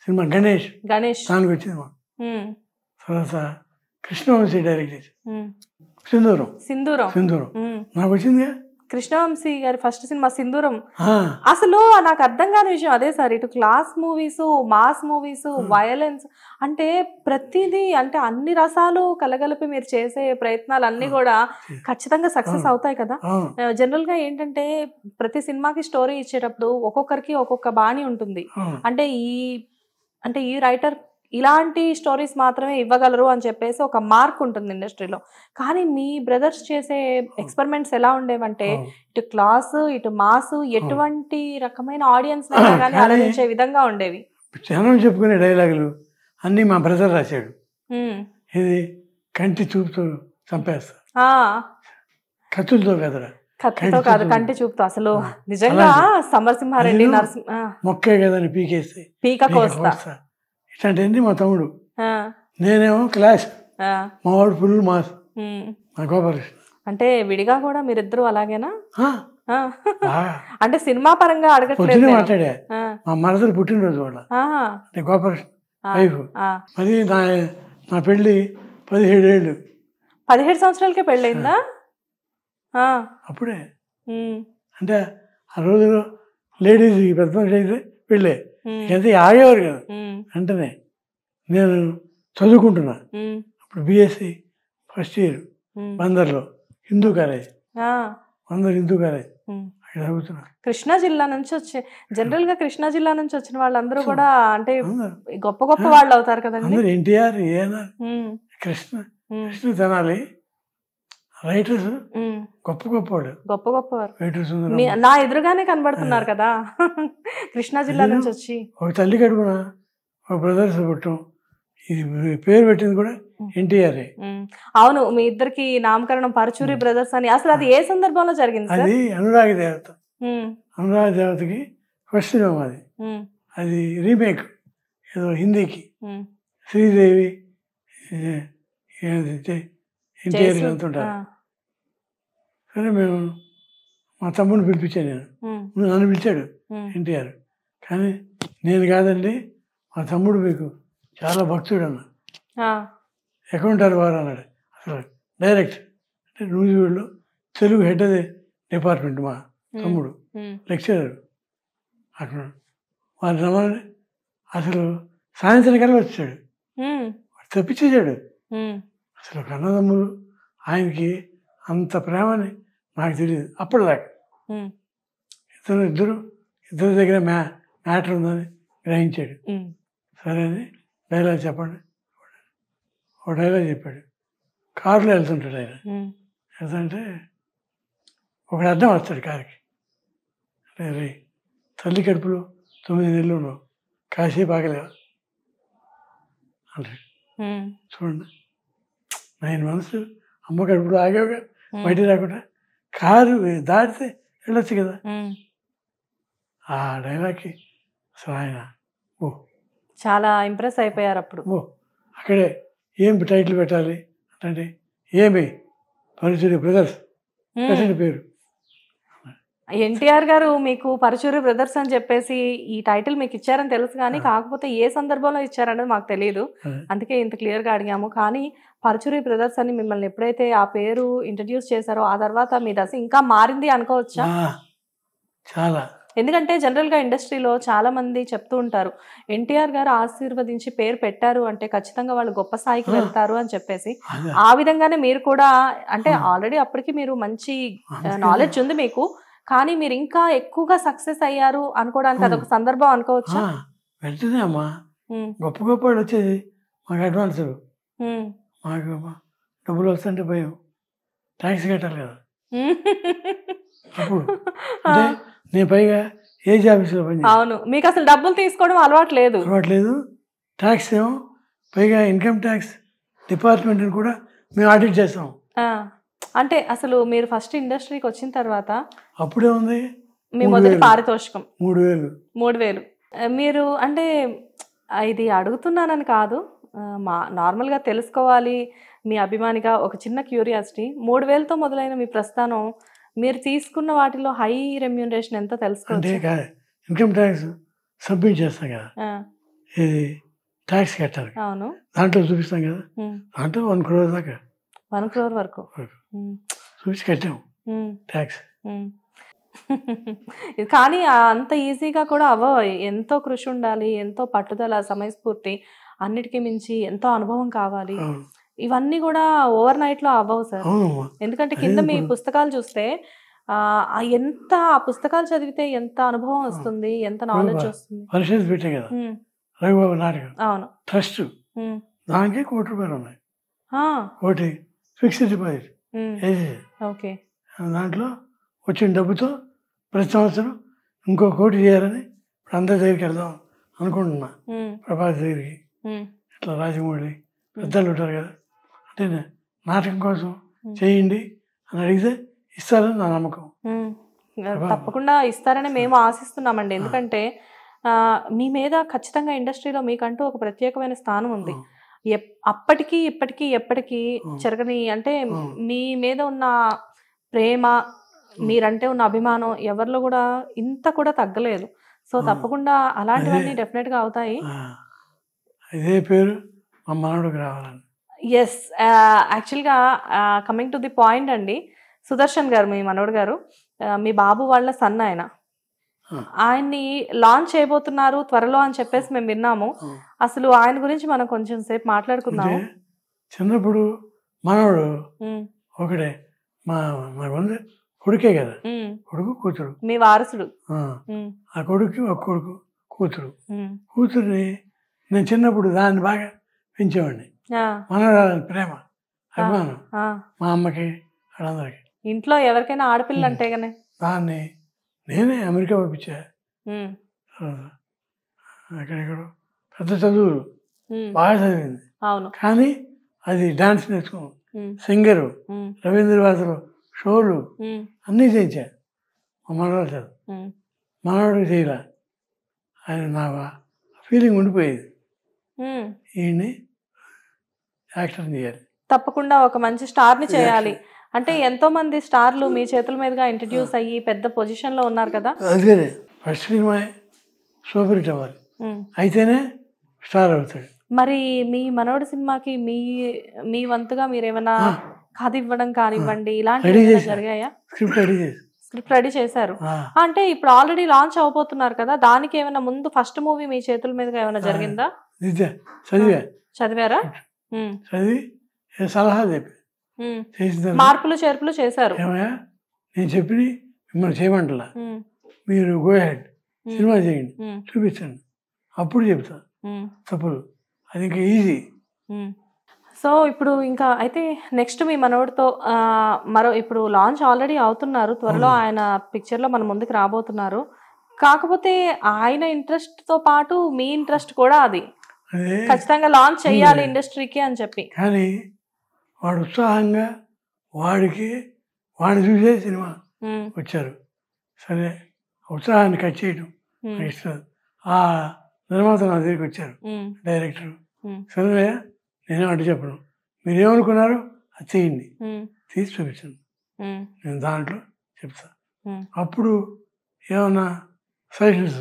సినిమా గణేష్ దానికి వచ్చింది. తర్వాత కృష్ణవంశీ డైరెక్ట్ చేసి సింధూరం నాకు వచ్చింది. కృష్ణవంశీ గారి ఫస్ట్ సినిమా సింధూరం. అసలు నాకు అర్థం కాని విషయం అదే సార్, ఇటు class movies, mass movies, violence, అంటే ప్రతిదీ, అంటే అన్ని రసాలు కలగలిపి మీరు చేసే ప్రయత్నాలు అన్ని కూడా ఖచ్చితంగా సక్సెస్ అవుతాయి కదా. జనరల్ గా ఏంటంటే ప్రతి సినిమాకి స్టోరీ ఇచ్చేటప్పుడు ఒక్కొక్కరికి ఒక్కొక్క బాణి ఉంటుంది. అంటే ఈ రైటర్ ఇలాంటి స్టోరీస్ మాత్రమే ఇవ్వగలరు అని చెప్పేసి ఒక మార్క్ ఉంటుంది ఇండస్ట్రీలో. కానీ మీ బ్రదర్స్ చేసే ఎక్స్పెరిమెంట్స్ ఎలా ఉండేవంటే ఇటు క్లాస్, ఇటు మాస్, ఎటువంటి రకమైన ఆడియన్స్ కానీ ఆలోచించే విధంగా ఉండేవి. జనం చెప్పుకునే డైలాగులు అన్ని మా బ్రదర్ రాశాడు. ఇది కంటి చూపుతో చంపేస్తా, కత్తులతో కదరా, కత్తితో కాదు కంటి చూపుతో. అసలు నిజంగా సమరసింహారెడ్డి మొక్కే కదా పీక కోస్తా ఇట్లాంటి మా తమ్ముడు. నేనేమో క్లాస్, మా వాడు ఫుల్ మాస్, మా గోపాలకృష్ణ. అంటే విడిగా కూడా మీరిద్దరు అలాగేనా? అంటే సినిమా పరంగా అడగట్లేదు. మాట్లాడా మా మరదలు పుట్టినరోజు వాళ్ళ, అంటే గోపాలకృష్ణ వైఫ్. అది నా పెళ్ళి 17 ఏళ్ళు. 17 సంవత్సరాలకే పెళ్ళయిందా? అప్పుడే అంటే ఆ రోజులో లేడీస్ పెద్ద మనిషి అయితే పెళ్ళే, ఎంత ఆగేవారు కదా. అంటేనే నేను చదువుకుంటున్నా అప్పుడు బిఎస్సి ఫస్ట్ ఇయర్ బందర్లో హిందూ కాలేజ్, హిందూ కాలేజ్ అక్కడ చదువుతున్నా. కృష్ణా జిల్లా నుంచి జనరల్ గా కృష్ణా జిల్లా నుంచి వచ్చిన వాళ్ళందరూ కూడా అంటే గొప్ప గొప్ప వాళ్ళు అవుతారు కదండి. అందరూ ఎన్టీఆర్, ఏఎన్ఆర్, కృష్ణ తెనాలి రైటర్స్ గొప్ప గొప్పవారు రైటర్స్ నా ఎదురుగానే కనబడుతున్నారు కదా కృష్ణా జిల్లా నుంచి వచ్చి. ఒక తల్లి కడుపున ఒక బ్రదర్స్ పుట్టం, ఇది పేరు పెట్టింది కూడా ఎన్టీఆర్. అవును, మీ ఇద్దరికి నామకరణం పరచూరి బ్రదర్స్ అని. అసలు అది ఏ సందర్భంలో జరిగింది? అది అనురాగ దేవతకి ఫస్ట్ సినిమా అది. అది రీమేక్ ఏదో హిందీకి, శ్రీదేవి ఎన్టీఆర్ అంటుంటారు. సరే మేము మా తమ్ముడిని పిలిపించాను, నేను నన్ను పిలిచాడు ఎన్టీఆర్. కానీ నేను కాదండి మా తమ్ముడు మీకు చాలా భక్తుడు అన్న. ఎక్కడ ఉంటారు వారు అన్నాడు. అసలు డైరెక్ట్ అంటే నూజివీడులో తెలుగు హెడ్ అది డిపార్ట్మెంట్ మా తమ్ముడు లెక్చరర్ అక్కడ వారు రమ్మని అసలు సాయంత్రం వచ్చాడు, తప్పించేసాడు. అసలు కన్నదమ్ములు ఆయనకి అంత ప్రేమని నాకు తెలియదు అప్పటిదాకా. ఇద్దరు దగ్గర మ్యాటర్ ఉందని గ్రహించాడు. సరే అని డైలాగ్ చెప్పండి. ఒక డైలాగ్ చెప్పాడు. కారులో వెళ్తుంటాడు ఆయన. వెళ్తుంటే ఒకడు అర్థం వస్తాడు కారుకి. రే తల్లి కడుపులో 9 నెలలు ఉన్నావు, కాసేపు ఆగలేవా అంటాడు. చూడండి 9 months అమ్మ కడుపులో ఆగావుగా, బయట రాకుండా కారు దాటితే వెళ్ళొచ్చు కదా. ఆ డైలాగ్కి అసలు ఆయన చాలా ఇంప్రెస్ అయిపోయారు అప్పుడు. అక్కడే ఏం టైటిల్ పెట్టాలి అంటే ఏమి పరుచూరి బ్రదర్స్ పెట్టండి పేరు. ఎన్టీఆర్ గారు మీకు పరుచూరి బ్రదర్స్ అని చెప్పేసి ఈ టైటిల్ మీకు ఇచ్చారని తెలుసు, కానీ కాకపోతే ఏ సందర్భంలో ఇచ్చారనేది మాకు తెలియదు, అందుకే ఇంత క్లియర్గా అడిగాము. కానీ పరుచూరి బ్రదర్స్ అని మిమ్మల్ని ఎప్పుడైతే ఆ పేరు ఇంట్రడ్యూస్ చేశారో ఆ తర్వాత మీ దశ ఇంకా మారింది అనుకోవచ్చా? చాలా. ఎందుకంటే జనరల్గా ఇండస్ట్రీలో చాలా మంది చెప్తూ ఉంటారు, ఎన్టీఆర్ గారు ఆశీర్వదించి పేరు పెట్టారు అంటే ఖచ్చితంగా వాళ్ళు గొప్ప స్థాయికి వెళ్తారు అని చెప్పేసి. ఆ విధంగానే మీరు కూడా అంటే ఆల్రెడీ అప్పటికి మీరు మంచి నాలెడ్జ్ ఉంది మీకు, కానీ మీరు ఇంకా ఎక్కువగా సక్సెస్ అయ్యారు అనుకోవడానికి అదొక సందర్భం అనుకోవచ్చా? వెంటనే అమ్మా గొప్ప గొప్ప వాళ్ళు వచ్చేది మాకు అడ్వాన్స్, మాకు డబ్బులు వస్తుంటే భయం, ట్యాక్స్ కట్టాలి కదా. అప్పుడు అంటే నేను పైగా ఏజ్ ఆఫీసులో పని. అవును, మీకు అసలు డబ్బులు తీసుకోవడం అలవాట్లేదు. ట్యాక్స్ ఏమో పైగా ఇన్కమ్ ట్యాక్స్ డిపార్ట్మెంట్ కూడా మేము ఆడిట్ చేస్తాం. అంటే అసలు మీరు ఫస్ట్ ఇండస్ట్రీకి వచ్చిన తర్వాత అప్పుడే ఉంది మీ మొదటి పారితోషికం 3,000. మీరు అంటే ఇది అడుగుతున్నానని కాదు, నార్మల్గా తెలుసుకోవాలి మీ అభిమానిగా ఒక చిన్న క్యూరియాసిటీ. 3,000తో మొదలైన మీ ప్రస్థానం, మీరు తీసుకున్న వాటిలో హై రెమ్యూనరేషన్ ఎంతో తెలుసుకోవచ్చు? ఇన్కమ్ ట్యాక్స్ సబ్మిట్ చేస్తాం కదా, ఇది ట్యాక్స్ కట్టాలి. అవును, దాంట్లో చూపిస్తాం కదా, దాంట్లో 1 crore దాకా, 1 crore వరకు చూసి కట్టాము ట్యాక్స్. కానీ అంత ఈజీగా కూడా అవ్వవు, ఎంతో కృషి ఉండాలి, ఎంతో పట్టుదల, సమయస్ఫూర్తి, అన్నిటికీ మించి ఎంతో అనుభవం కావాలి. ఇవన్నీ కూడా ఓవర్ నైట్ లో అవ్వవు సార్. ఎందుకంటే కింద మీ పుస్తకాలు చూస్తే ఎంత ఆ పుస్తకాలు చదివితే ఎంత అనుభవం వస్తుంది, ఎంత నాలెడ్జ్ వస్తుంది. పరిశీలి పెట్టే కదా రఘుబాబు నాటకం. అవును, ట్రస్ట్ దానికి ₹1 కోటి ఉన్నాయి. ఒకటి ఫిక్స్డ్ డిపాజిట్, ఓకే, దాంట్లో వచ్చిన డబ్బుతో ప్రతి సంవత్సరం ఇంకో 1 కోటి చేయాలని ఇప్పుడు అందరి దగ్గరికి వెళ్దాం అనుకుంటున్నా. ప్రభాస్ దగ్గరికి, ఇట్లా రాజమౌళి పెద్దలు ఉంటారు కదా, అంటే నాటకం కోసం చేయండి అని అడిగితే ఇస్తారని నా నమ్మకం. తప్పకుండా ఇస్తారని మేము ఆశిస్తున్నామండి. ఎందుకంటే మీ మీద ఖచ్చితంగా ఇండస్ట్రీలో మీకంటూ ఒక ప్రత్యేకమైన స్థానం ఉంది. అప్పటికి ఇప్పటికీ ఎప్పటికీ చెరగని, అంటే మీ మీద ఉన్న ప్రేమ, మీరంటే ఉన్న అభిమానం ఎవరిలో కూడా ఇంత కూడా తగ్గలేదు. సో తప్పకుండా అలాంటివన్నీ డెఫినెట్ గా అవుతాయి. ఇదే పేరు మా మనవడికి రావాలని. ఎస్, యాక్చువల్గా కమింగ్ టు ది పాయింట్ అండి, సుదర్శన్ గారు మీ మనవడు గారు, మీ బాబు వాళ్ళ సన్ ఆయన్ని లాంచ్ చేయబోతున్నారు త్వరలో అని చెప్పేసి మేము విన్నాము. అసలు ఆయన గురించి మనం కొంచెం సేపు మాట్లాడుకుందాము. చిన్నప్పుడు మనవడు ఒకటే, మా కొడుకే కదా, కొడుకు కూతురు, మీ వారసుడు. ఆ కొడుకు ఒక కొడుకు కూతురుని నేను చిన్నప్పుడు దాన్ని బాగా పెంచేవాడిని. మనవరాలని ప్రేమ, అభిమానం మా అమ్మకి వాళ్ళందరికి. ఇంట్లో ఎవరికైనా ఆడపిల్ల అంటే కానీ దాన్ని నేనే అమెరికా పంపించా. అక్కడెక్కడో పెద్ద చదువులు బాగా చదివింది. కానీ అది డాన్స్ నేర్చుకున్నాం, సింగరు, రవీంద్రవాసులు షోలు అన్నీ చేయించా. మా మనవాడు చదువు మనవాడికి చేయలే. ఆయన నా ఫీలింగ్ ఉండిపోయేది, ఈయన్ని యాక్టర్ చేయాలి, తప్పకుండా ఒక మంచి స్టార్ని చేయాలి. అంటే ఎంతో మంది స్టార్లు మీ చేతుల మీదుగా ఇంట్రడ్యూస్ అయ్యి పెద్ద పొజిషన్ లో ఉన్నారు కదా. అదే ఫస్ట్ సినిమా సూపర్ హిట్ అవ్వాలి, అయితేనే స్టార్ అవుతాడు. మరి మీ మనోడి సినిమాకి మీ వంతుగా మీరు ఏమైనా కథ ఇవ్వడం కానివ్వండి ఇలాంటివి జరిగాయా? స్క్రిప్ట్ రెడీ చేశారు అంటే ఇప్పుడు ఆల్రెడీ లాంచ్ అవబోతున్నారు కదా, దానికి ఏమైనా ముందు ఫస్ట్ మూవీ మీ చేతుల మీదుగా ఏమైనా జరిగిందా? చదివారా? సలహా మార్పులు చేర్పులు చేశారు. నేను చెప్పి మిమ్మల్ని చేయమంటలా, మీరు గో హెడ్ సినిమా చేయండి, చూపించండి, అప్పుడు చెప్తా తప్పులు. అది ఇంకా ఈజీ. సో ఇప్పుడు ఇంకా అయితే నెక్స్ట్ మీ మనోడితో ఇప్పుడు లాంచ్ ఆల్రెడీ అవుతున్నారు, త్వరలో ఆయన పిక్చర్లో మన ముందుకు రాబోతున్నారు. కాకపోతే ఆయన ఇంట్రెస్ట్ తో పాటు మీ ఇంట్రెస్ట్ కూడా అది ఖచ్చితంగా లాంచ్ చేయాలి ఇండస్ట్రీకి అని చెప్పి. కానీ వాడు ఉత్సాహంగా వాడిని చూసే సినిమా వచ్చారు. సరే ఉత్సాహాన్ని కట్ చేయడం ఇష్టం. ఆ నిర్మాత నా దగ్గరికి వచ్చారు, డైరెక్టర్. సరే నేను అడ్డు చెప్పను, మీరు ఏమనుకున్నారు అది చేయండి, తీసి చూపించండి, నేను దాంట్లో చెప్తా. అప్పుడు ఏమన్నా సజెషన్స్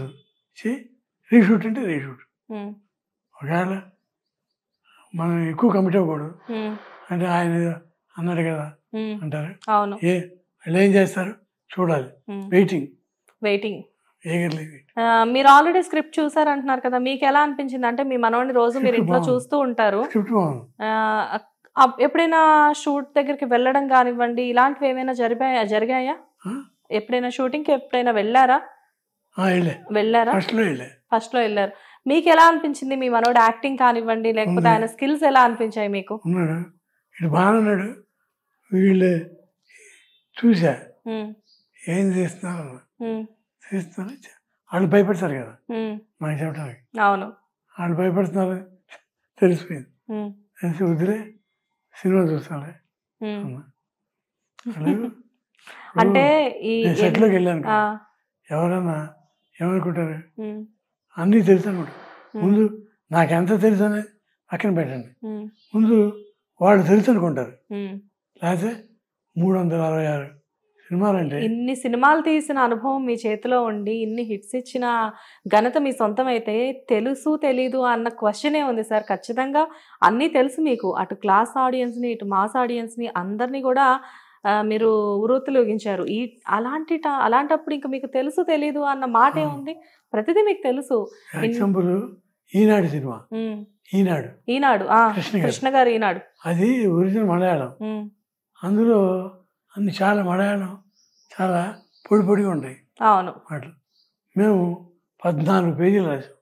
ఇచ్చి రీషూట్ అంటే రీషూట్. ఒకవేళ మనం ఎక్కువ కమిట్ అవ్వకూడదు అంటే ఆయన అన్నాడు కదా అంటారు. వాళ్ళు ఏం చేస్తారు చూడాలి. వెయిటింగ్ మీరు ఆల్రెడీ స్క్రిప్ట్ చూసారు అంటున్నారు కదా, మీకు ఎలా అనిపించింది? అంటే మీ మనోడిని రోజు మీరు ఇంట్లో చూస్తూ ఉంటారు, ఎప్పుడైనా షూట్ దగ్గరికి వెళ్ళడం కానివ్వండి ఇలాంటివి ఏమైనా జరిగాయా? ఎప్పుడైనా షూటింగ్ కి ఎప్పుడైనా వెళ్ళారా? ఫస్ట్ లో వెళ్ళారు. మీకు ఎలా అనిపించింది మీ మనోడు యాక్టింగ్ కానివ్వండి లేకపోతే ఆయన స్కిల్స్ ఎలా అనిపించాయి మీకు? బాగున్నాడు. వీళ్ళు చూసా ఏం చేస్తున్నారు వాళ్ళు భయపడతారు కదా మనకి చెప్పడానికి. అవును, వాళ్ళు భయపడుతున్నారు తెలిసిపోయింది. తెలిసి వదిలే సినిమా చూస్తాను. అంటే సెట్లోకి వెళ్ళాను, ఎవరన్నా ఏమనుకుంటారు అన్నీ తెలుసు అనుకుంటారు. ముందు నాకెంత తెలుసు అనేది పక్కన పెట్టండి, ముందు వాళ్ళు తెలుసు అనుకుంటారు. లేకపోతే 366 సినిమాలంటే ఇన్ని సినిమాలు తీసిన అనుభవం మీ చేతిలో ఉండి ఇన్ని హిట్స్ ఇచ్చిన ఘనత మీ సొంతం అయితే తెలుసు తెలీదు అన్న క్వశ్చనే ఉంది సార్. ఖచ్చితంగా అన్నీ తెలుసు మీకు, అటు క్లాస్ ఆడియన్స్ని ఇటు మాస్ ఆడియన్స్ని అందరినీ కూడా మీరు ఉరుతులుగించారు. అలాంటప్పుడు ఇంకా మీకు తెలుసు తెలీదు అన్న మాట ఏముంది, ప్రతిదీ మీకు తెలుసు. ఎగ్జాంపుల్ ఈనాడు సినిమా, ఈనాడు కృష్ణ గారు ఈనాడు, అది ఒరిజినల్ మలయాళం. అందులో అన్ని చాలా మలయాళం చాలా పొడిగా ఉంటాయి. అవును, మాటలు మేము 14 పేజీలు రాసాం.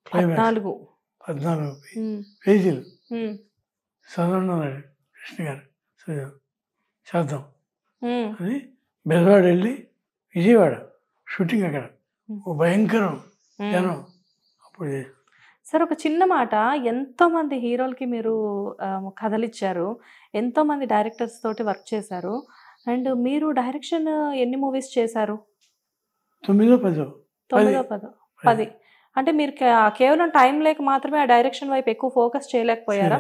14 పేజీలు చదవన్నాడు కృష్ణ గారు, చేద్దాం అని బెజవాడ వెళ్ళి విజయవాడ షూటింగ్ అక్కడ భయంకరం జనం. అప్పుడు సార్ ఒక చిన్న మాట, ఎంతోమంది హీరోలకి మీరు కథలు ఇచ్చారు, ఎంతోమంది డైరెక్టర్స్ తోటి వర్క్ చేశారు, అండ్ మీరు డైరెక్షన్ ఎన్ని మూవీస్ చేశారు? 9-10. అంటే మీరు కేవలం టైం లేక మాత్రమే ఆ డైరెక్షన్ వైపు ఎక్కువ ఫోకస్ చేయలేకపోయారా?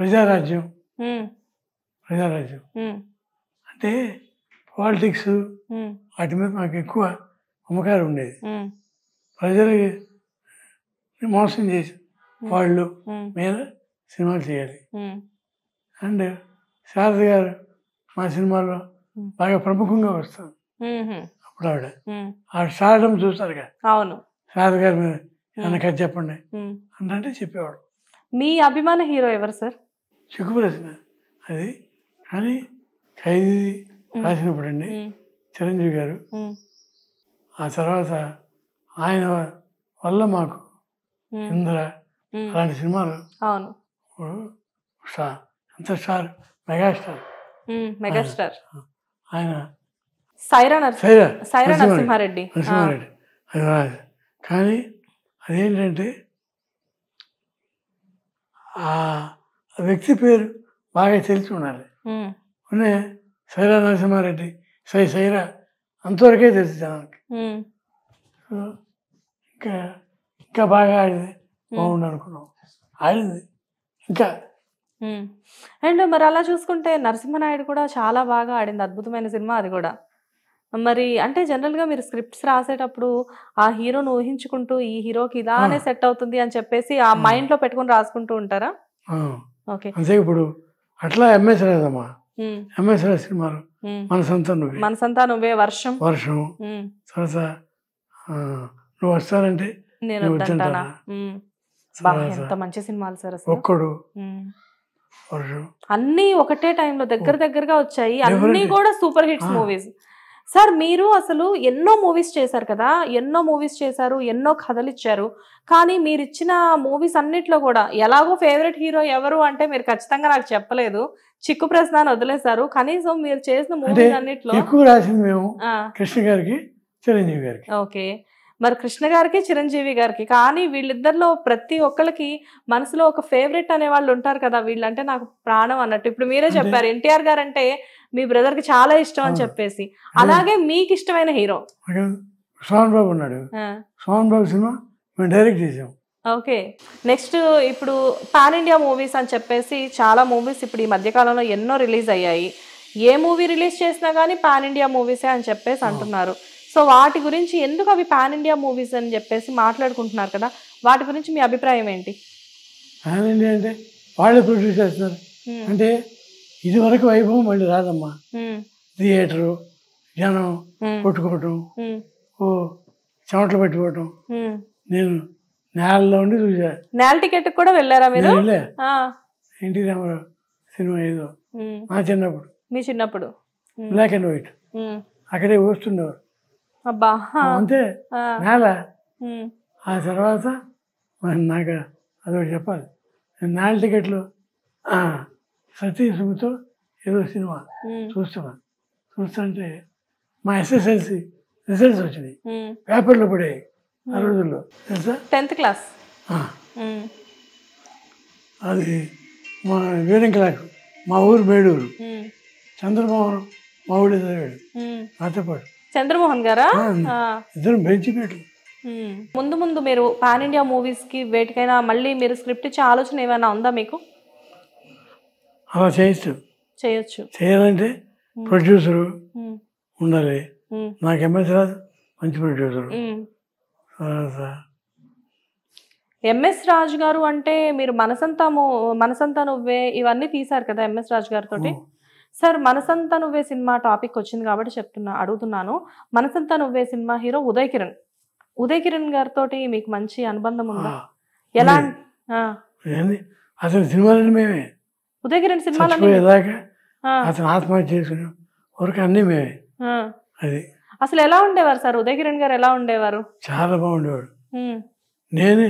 ప్రజారాజ్యం అంటే పాలిటిక్స్ వాటి మీద మాకు ఎక్కువ అమ్మకాలు ఉండేది. ప్రజలకి మోసం చేసి వాళ్ళు మీద సినిమాలు చేయాలి. అండ్ శారద గారు మా సినిమాలో బాగా ప్రముఖంగా వస్తారు. అప్పుడు ఆవిడ స్టార్డమ్ చూస్తారు కదా, అవును, శారద గారి మీద ఏమన్నా కథ చెప్పండి అంటే చెప్పేవాడు. మీ అభిమాన హీరో ఎవరు సార్? చిక్కు ప్రశ్న అది. కానీ ఖైదీ రాసినప్పుడు అండి చిరంజీవి గారు, ఆ తర్వాత ఆయన వల్ల మాకు ఇంద్ర అలాంటి సినిమాలు ఎంత స్టార్, మెగాస్టార్ ఆయన సైరా నరసింహారెడ్డి. అది రాదు. కానీ అదేంటంటే ఆ వ్యక్తి పేరు బాగా తెలిసి ఉండాలి. ఉనే సైరా నరసింహారెడ్డి, సైరా అంతవరకే తెలుసు జనానికి. ఇంకా బాగా ఆడింది, బాగుండు అనుకున్నాం, ఆడింది ఇంకా. అండ్ మరి అలా చూసుకుంటే నరసింహనాయుడు కూడా చాలా బాగా ఆడింది, అద్భుతమైన సినిమా అది కూడా. మరి అంటే జనరల్ గా మీరు స్క్రిప్ట్స్ రాసేటప్పుడు ఆ హీరోను ఊహించుకుంటూ ఈ హీరోకి ఇలానే సెట్ అవుతుంది అని చెప్పేసి ఆ మైండ్ లో పెట్టుకుని రాసుకుంటూ ఉంటారా? ఓకే. అంతే. ఇప్పుడు అట్లా ఎంఎస్ రాదమ్మా. ఎంఎస్ రాజ్ సినిమాలు మనసంతా నువ్వే, వర్షం తర్వాత నువ్వు వస్తానంటే నేను వద్దంటానా. ఎంత మంచి సినిమాలు సార్ అసలు. ఒక్కడు అన్ని ఒకటే టైంలో దగ్గరగా వచ్చాయి, అన్ని కూడా సూపర్ హిట్స్ మూవీస్. సార్ మీరు అసలు ఎన్నో మూవీస్ చేశారు కదా, ఎన్నో కథలు ఇచ్చారు. కానీ మీరు ఇచ్చిన మూవీస్ అన్నిట్లో కూడా ఎలాగో ఫేవరెట్ హీరో ఎవరు అంటే మీరు ఖచ్చితంగా నాకు చెప్పలేదు, చిక్కు ప్రశ్న అని వదిలేశారు. కనీసం మీరు చేసిన మూవీస్ అన్నిట్లో ఎక్కువ రాసింది మేము కృష్ణ గారికి, చిరంజీవి గారికి. ఓకే. మరి కృష్ణ గారికి, చిరంజీవి గారికి. కానీ వీళ్ళిద్దరిలో ప్రతి ఒక్కరికి మనసులో ఒక ఫేవరెట్ అనే వాళ్ళు ఉంటారు కదా, వీళ్ళంటే నాకు ప్రాణం అన్నట్టు. ఇప్పుడు మీరే చెప్పారు ఎన్టీఆర్ గారు అంటే మీ బ్రదర్ కి చాలా ఇష్టం అని చెప్పేసి. అలాగే మీకు ఇష్టమైన హీరో సోహన్ బాబు ఉన్నాడు. సోహన్ బాబు సినిమా మేము డైరెక్ట్ చేసాం. ఓకే. నెక్స్ట్ ఇప్పుడు పాన్ ఇండియా మూవీస్ అని చెప్పేసి చాలా మూవీస్ ఇప్పుడు ఈ మధ్యకాలంలో ఎన్నో రిలీజ్ అయ్యాయి. ఏ మూవీ రిలీజ్ చేసినా కానీ పాన్ ఇండియా మూవీసే అని చెప్పేసి అంటున్నారు. సో వాటి గురించి ఎందుకు అవి పాన్ ఇండియా మూవీస్ అని చెప్పేసి మాట్లాడుకుంటున్నారు కదా, వాటి గురించి మీ అభిప్రాయం ఏంటి? పాన్ ఇండియా అంటే వాళ్ళే ప్రొడ్యూస్ చేస్తున్నారు. అంటే ఇది వరకు వైభవం మళ్ళీ రాదమ్మా. థియేటరు, జనం కొట్టుకోవటం, చెమటలు పట్టుకోవటం. నేను నేలలో ఉండి చూసా. నేల టికెట్ కూడా వెళ్ళారా మీరు? ఎన్టీ రామారావు సినిమా ఏదో మా చిన్నప్పుడు, మీ చిన్నప్పుడు బ్లాక్ అండ్ వైట్, అక్కడే వస్తుండేవారు. అబ్బా అంతే నేల. ఆ తర్వాత నాకు అదొకటి చెప్పాలి. నేల టికెట్లు సతీసుతో ఏదో సినిమా చూస్తుంటే మా ఎస్ఎస్ఎల్సి రిజల్ట్స్ వచ్చినాయి, పేపర్లో పడాయి ఆ రోజుల్లో. తెలుసా? 10th class. అది మా వీరంకిలాకు, మా ఊరు బేడూరు. చంద్రమోహన్ మా ఊళ్ళో చదివాడు నాతో పాటు. చంద్రమోహన్ గారా? ఇద్దరు బెంచిపేటలు. ముందు మీరు పాన్ ఇండియా మూవీస్ కి వేటికైనా మళ్ళీ మీరు స్క్రిప్ట్ ఇచ్చే ఆలోచన ఏమైనా ఉందా మీకు? అలా చేయొచ్చు. చేయాలంటే ప్రొడ్యూసరు ఉండాలి. నాకు ఎంఎస్ రాజు మంచి ప్రొడ్యూసరు. ఎంఎస్ రాజు గారు అంటే మీరు మనసంతా నువ్వే ఇవన్నీ తీశారు కదా ఎంఎస్ రాజు గారితో. సార్ మనసంతా నువ్వే సినిమా టాపిక్ వచ్చింది కాబట్టి అడుగుతున్నాను. మనసంతా నువ్వే సినిమా హీరో ఉదయ్ కిరణ్ గారితో మీకు మంచి అనుబంధం ఉందా? ఎలా? అసలు సినిమాలని మేమే, ఉదయ్ కిరణ్ సినిమాలు అతను ఆత్మహత్య చేసుకునే వరకు అన్నీ మేమే. అది అసలు ఎలా ఉండేవారు సార్ ఉదయ్ కిరణ్ గారు? ఎలా ఉండేవారు? చాలా బాగుండేవాడు. నేనే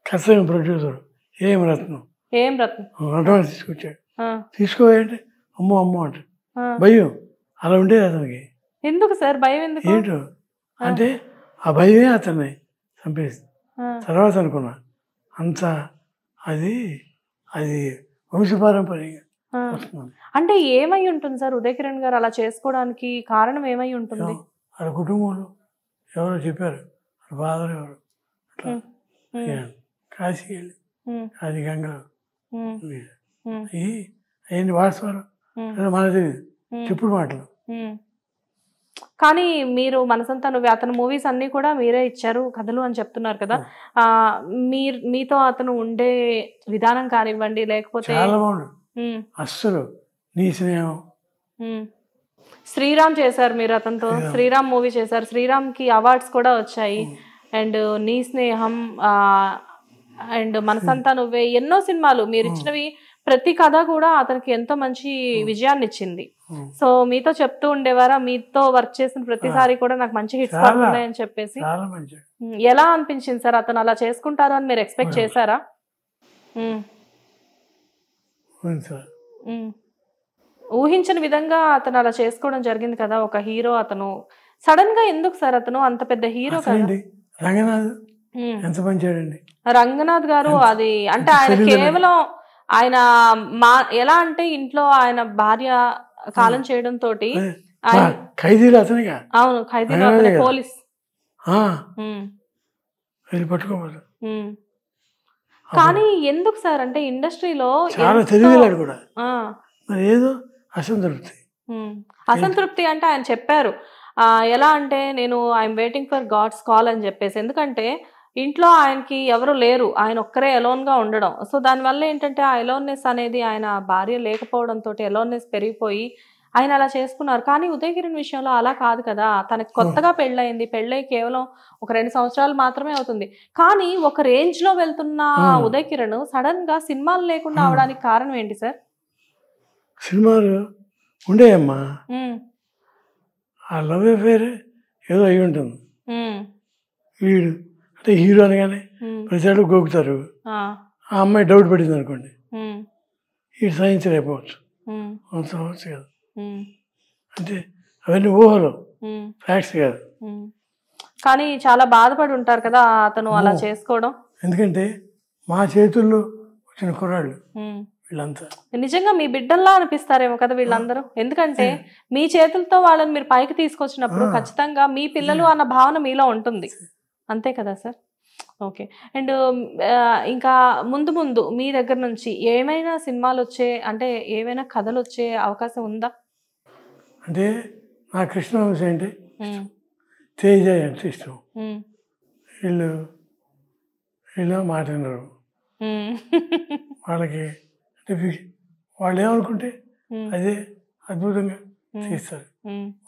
ఖచ్చితంగా ప్రొడ్యూసర్ ఏం రత్నం అడ్వాన్స్ తీసుకొచ్చాడు. తీసుకోవాలంటే అమ్మో అంటే భయం. అలా ఉండేది అతనికి. ఎందుకు సార్ భయం? ఎందుకు? ఏంటో అంటే ఆ భయమే అతన్ని చంపేసింది. తర్వాత అనుకున్నా అంత అది వంశపారంపర్యంగా వస్తుంది. అంటే ఏమై ఉంటుంది సార్ ఉదయ్ కిరణ్ గారు అలా చేసుకోవడానికి కారణం ఏమై ఉంటుంది? వాళ్ళ కుటుంబంలో ఎవరో చెప్పారు, వాళ్ళ ఫాదర్ ఎవరు అట్లా కాశీ వెళ్ళి అది గంగలో అయ్యింది వాస్తవాలు మనకు తెలియదు, చెప్పుడు మాటలు. కానీ మీరు మనసంతా నువ్వు అతను మూవీస్ అన్ని కూడా మీరే ఇచ్చారు కథలు అని చెప్తున్నారు కదా, మీతో అతను ఉండే విధానం కానివ్వండి లేకపోతే చాలా బాగుండు. అస్సలు నీ స్నేహం. శ్రీరామ్ చేశారు మీరు అతనితో, శ్రీరామ్ మూవీ చేశారు, శ్రీరామ్ కి అవార్డ్స్ కూడా వచ్చాయి. అండ్ నీ స్నేహం అండ్ మనసంతా నువ్వే ఎన్నో సినిమాలు మీరు ఇచ్చినవి. ప్రతి కథ కూడా అతనికి ఎంతో మంచి విజయాన్ని ఇచ్చింది. సో మీతో చెప్తూ ఉండేవారా, మీతో వర్క్ చేసిన ప్రతిసారి కూడా నాకు మంచి హిట్స్ పడుతున్నాయని చెప్పేసి? ఎలా అనిపించింది సార్ అతను అలా చేసుకుంటారు అని మీరు ఎక్స్పెక్ట్ చేశారా? ఊహించని విధంగా అతను అలా చేసుకోవడం జరిగింది కదా ఒక హీరో. అతను సడన్ గా ఎందుకు సార్ అతను అంత పెద్ద హీరో కదా? రంగనాథ్ గారు అది అంటే ఆయన కేవలం ఆయన ఎలా అంటే ఇంట్లో ఆయన భార్య కాలం చేయడం తోటి ఖైదీలు అతనిగా. అవును ఖైదీలు, పోలీస్ పట్టుకోవాలి. కానీ ఎందుకు సార్ అంటే ఇండస్ట్రీలో చాలా తెలివిలాడు కూడా ఏదో అసం దొరుకుతాయి. అసంతృప్తి అంటే ఆయన చెప్పారు ఎలా అంటే నేను I'm waiting for God's call అని చెప్పేసి. ఎందుకంటే ఇంట్లో ఆయనకి ఎవరు లేరు, ఆయన ఒక్కరే ఎలోన్గా ఉండడం. సో దానివల్ల ఏంటంటే ఆ ఎలోన్నెస్ అనేది ఆయన భార్య లేకపోవడంతో ఎలోన్నెస్ పెరిగిపోయి ఆయన అలా చేసుకున్నారు. కానీ ఉదయ్ కిరణ్ విషయంలో అలా కాదు కదా. తనకి కొత్తగా పెళ్ళయింది, పెళ్ళై కేవలం ఒక 2 సంవత్సరాలు మాత్రమే అవుతుంది. కానీ ఒక రేంజ్ లో వెళ్తున్న ఉదయ్ కిరణ్ సడన్ గా సినిమాలు లేకుండా అవడానికి కారణం ఏంటి సార్? సినిమాలు ఉండేయమ్మా, ఆ లవ్ అఫేర్ ఏదో అయి ఉంటుంది. వీడు అంటే హీరో అనగానే ప్రతిసారి గోకుతారు. ఆ అమ్మాయి డౌట్ పడింది అనుకోండి, వీడు సహించలేకపోవచ్చు, అవచ్చు కదా. అంటే అవన్నీ ఊహలు, ఫ్యాక్ట్స్ కాదు. కానీ చాలా బాధపడి ఉంటారు కదా అతను అలా చేసుకోవడం. ఎందుకంటే మా చేతుల్లో వచ్చిన కుర్రాళ్ళు వీళ్ళంతా. నిజంగా మీ బిడ్డల్లా అనిపిస్తారేమో కదా వీళ్ళందరూ. ఎందుకంటే మీ చేతులతో వాళ్ళని మీరు పైకి తీసుకొచ్చినప్పుడు ఖచ్చితంగా మీ పిల్లలు అన్న భావన మీలో ఉంటుంది, అంతే కదా సార్? ఓకే. అండ్ ఇంకా ముందు ముందు మీ దగ్గర నుంచి ఏమైనా సినిమాలు వచ్చే, అంటే ఏమైనా కథలు వచ్చే అవకాశం ఉందా? అంటే నా కృష్ణవంశ అంటే తేజ అంటే ఇష్టం. వీళ్ళు మాట వినరు. వాళ్ళకి అంటే వాళ్ళు ఏమనుకుంటే అదే అద్భుతంగా తీస్తారు.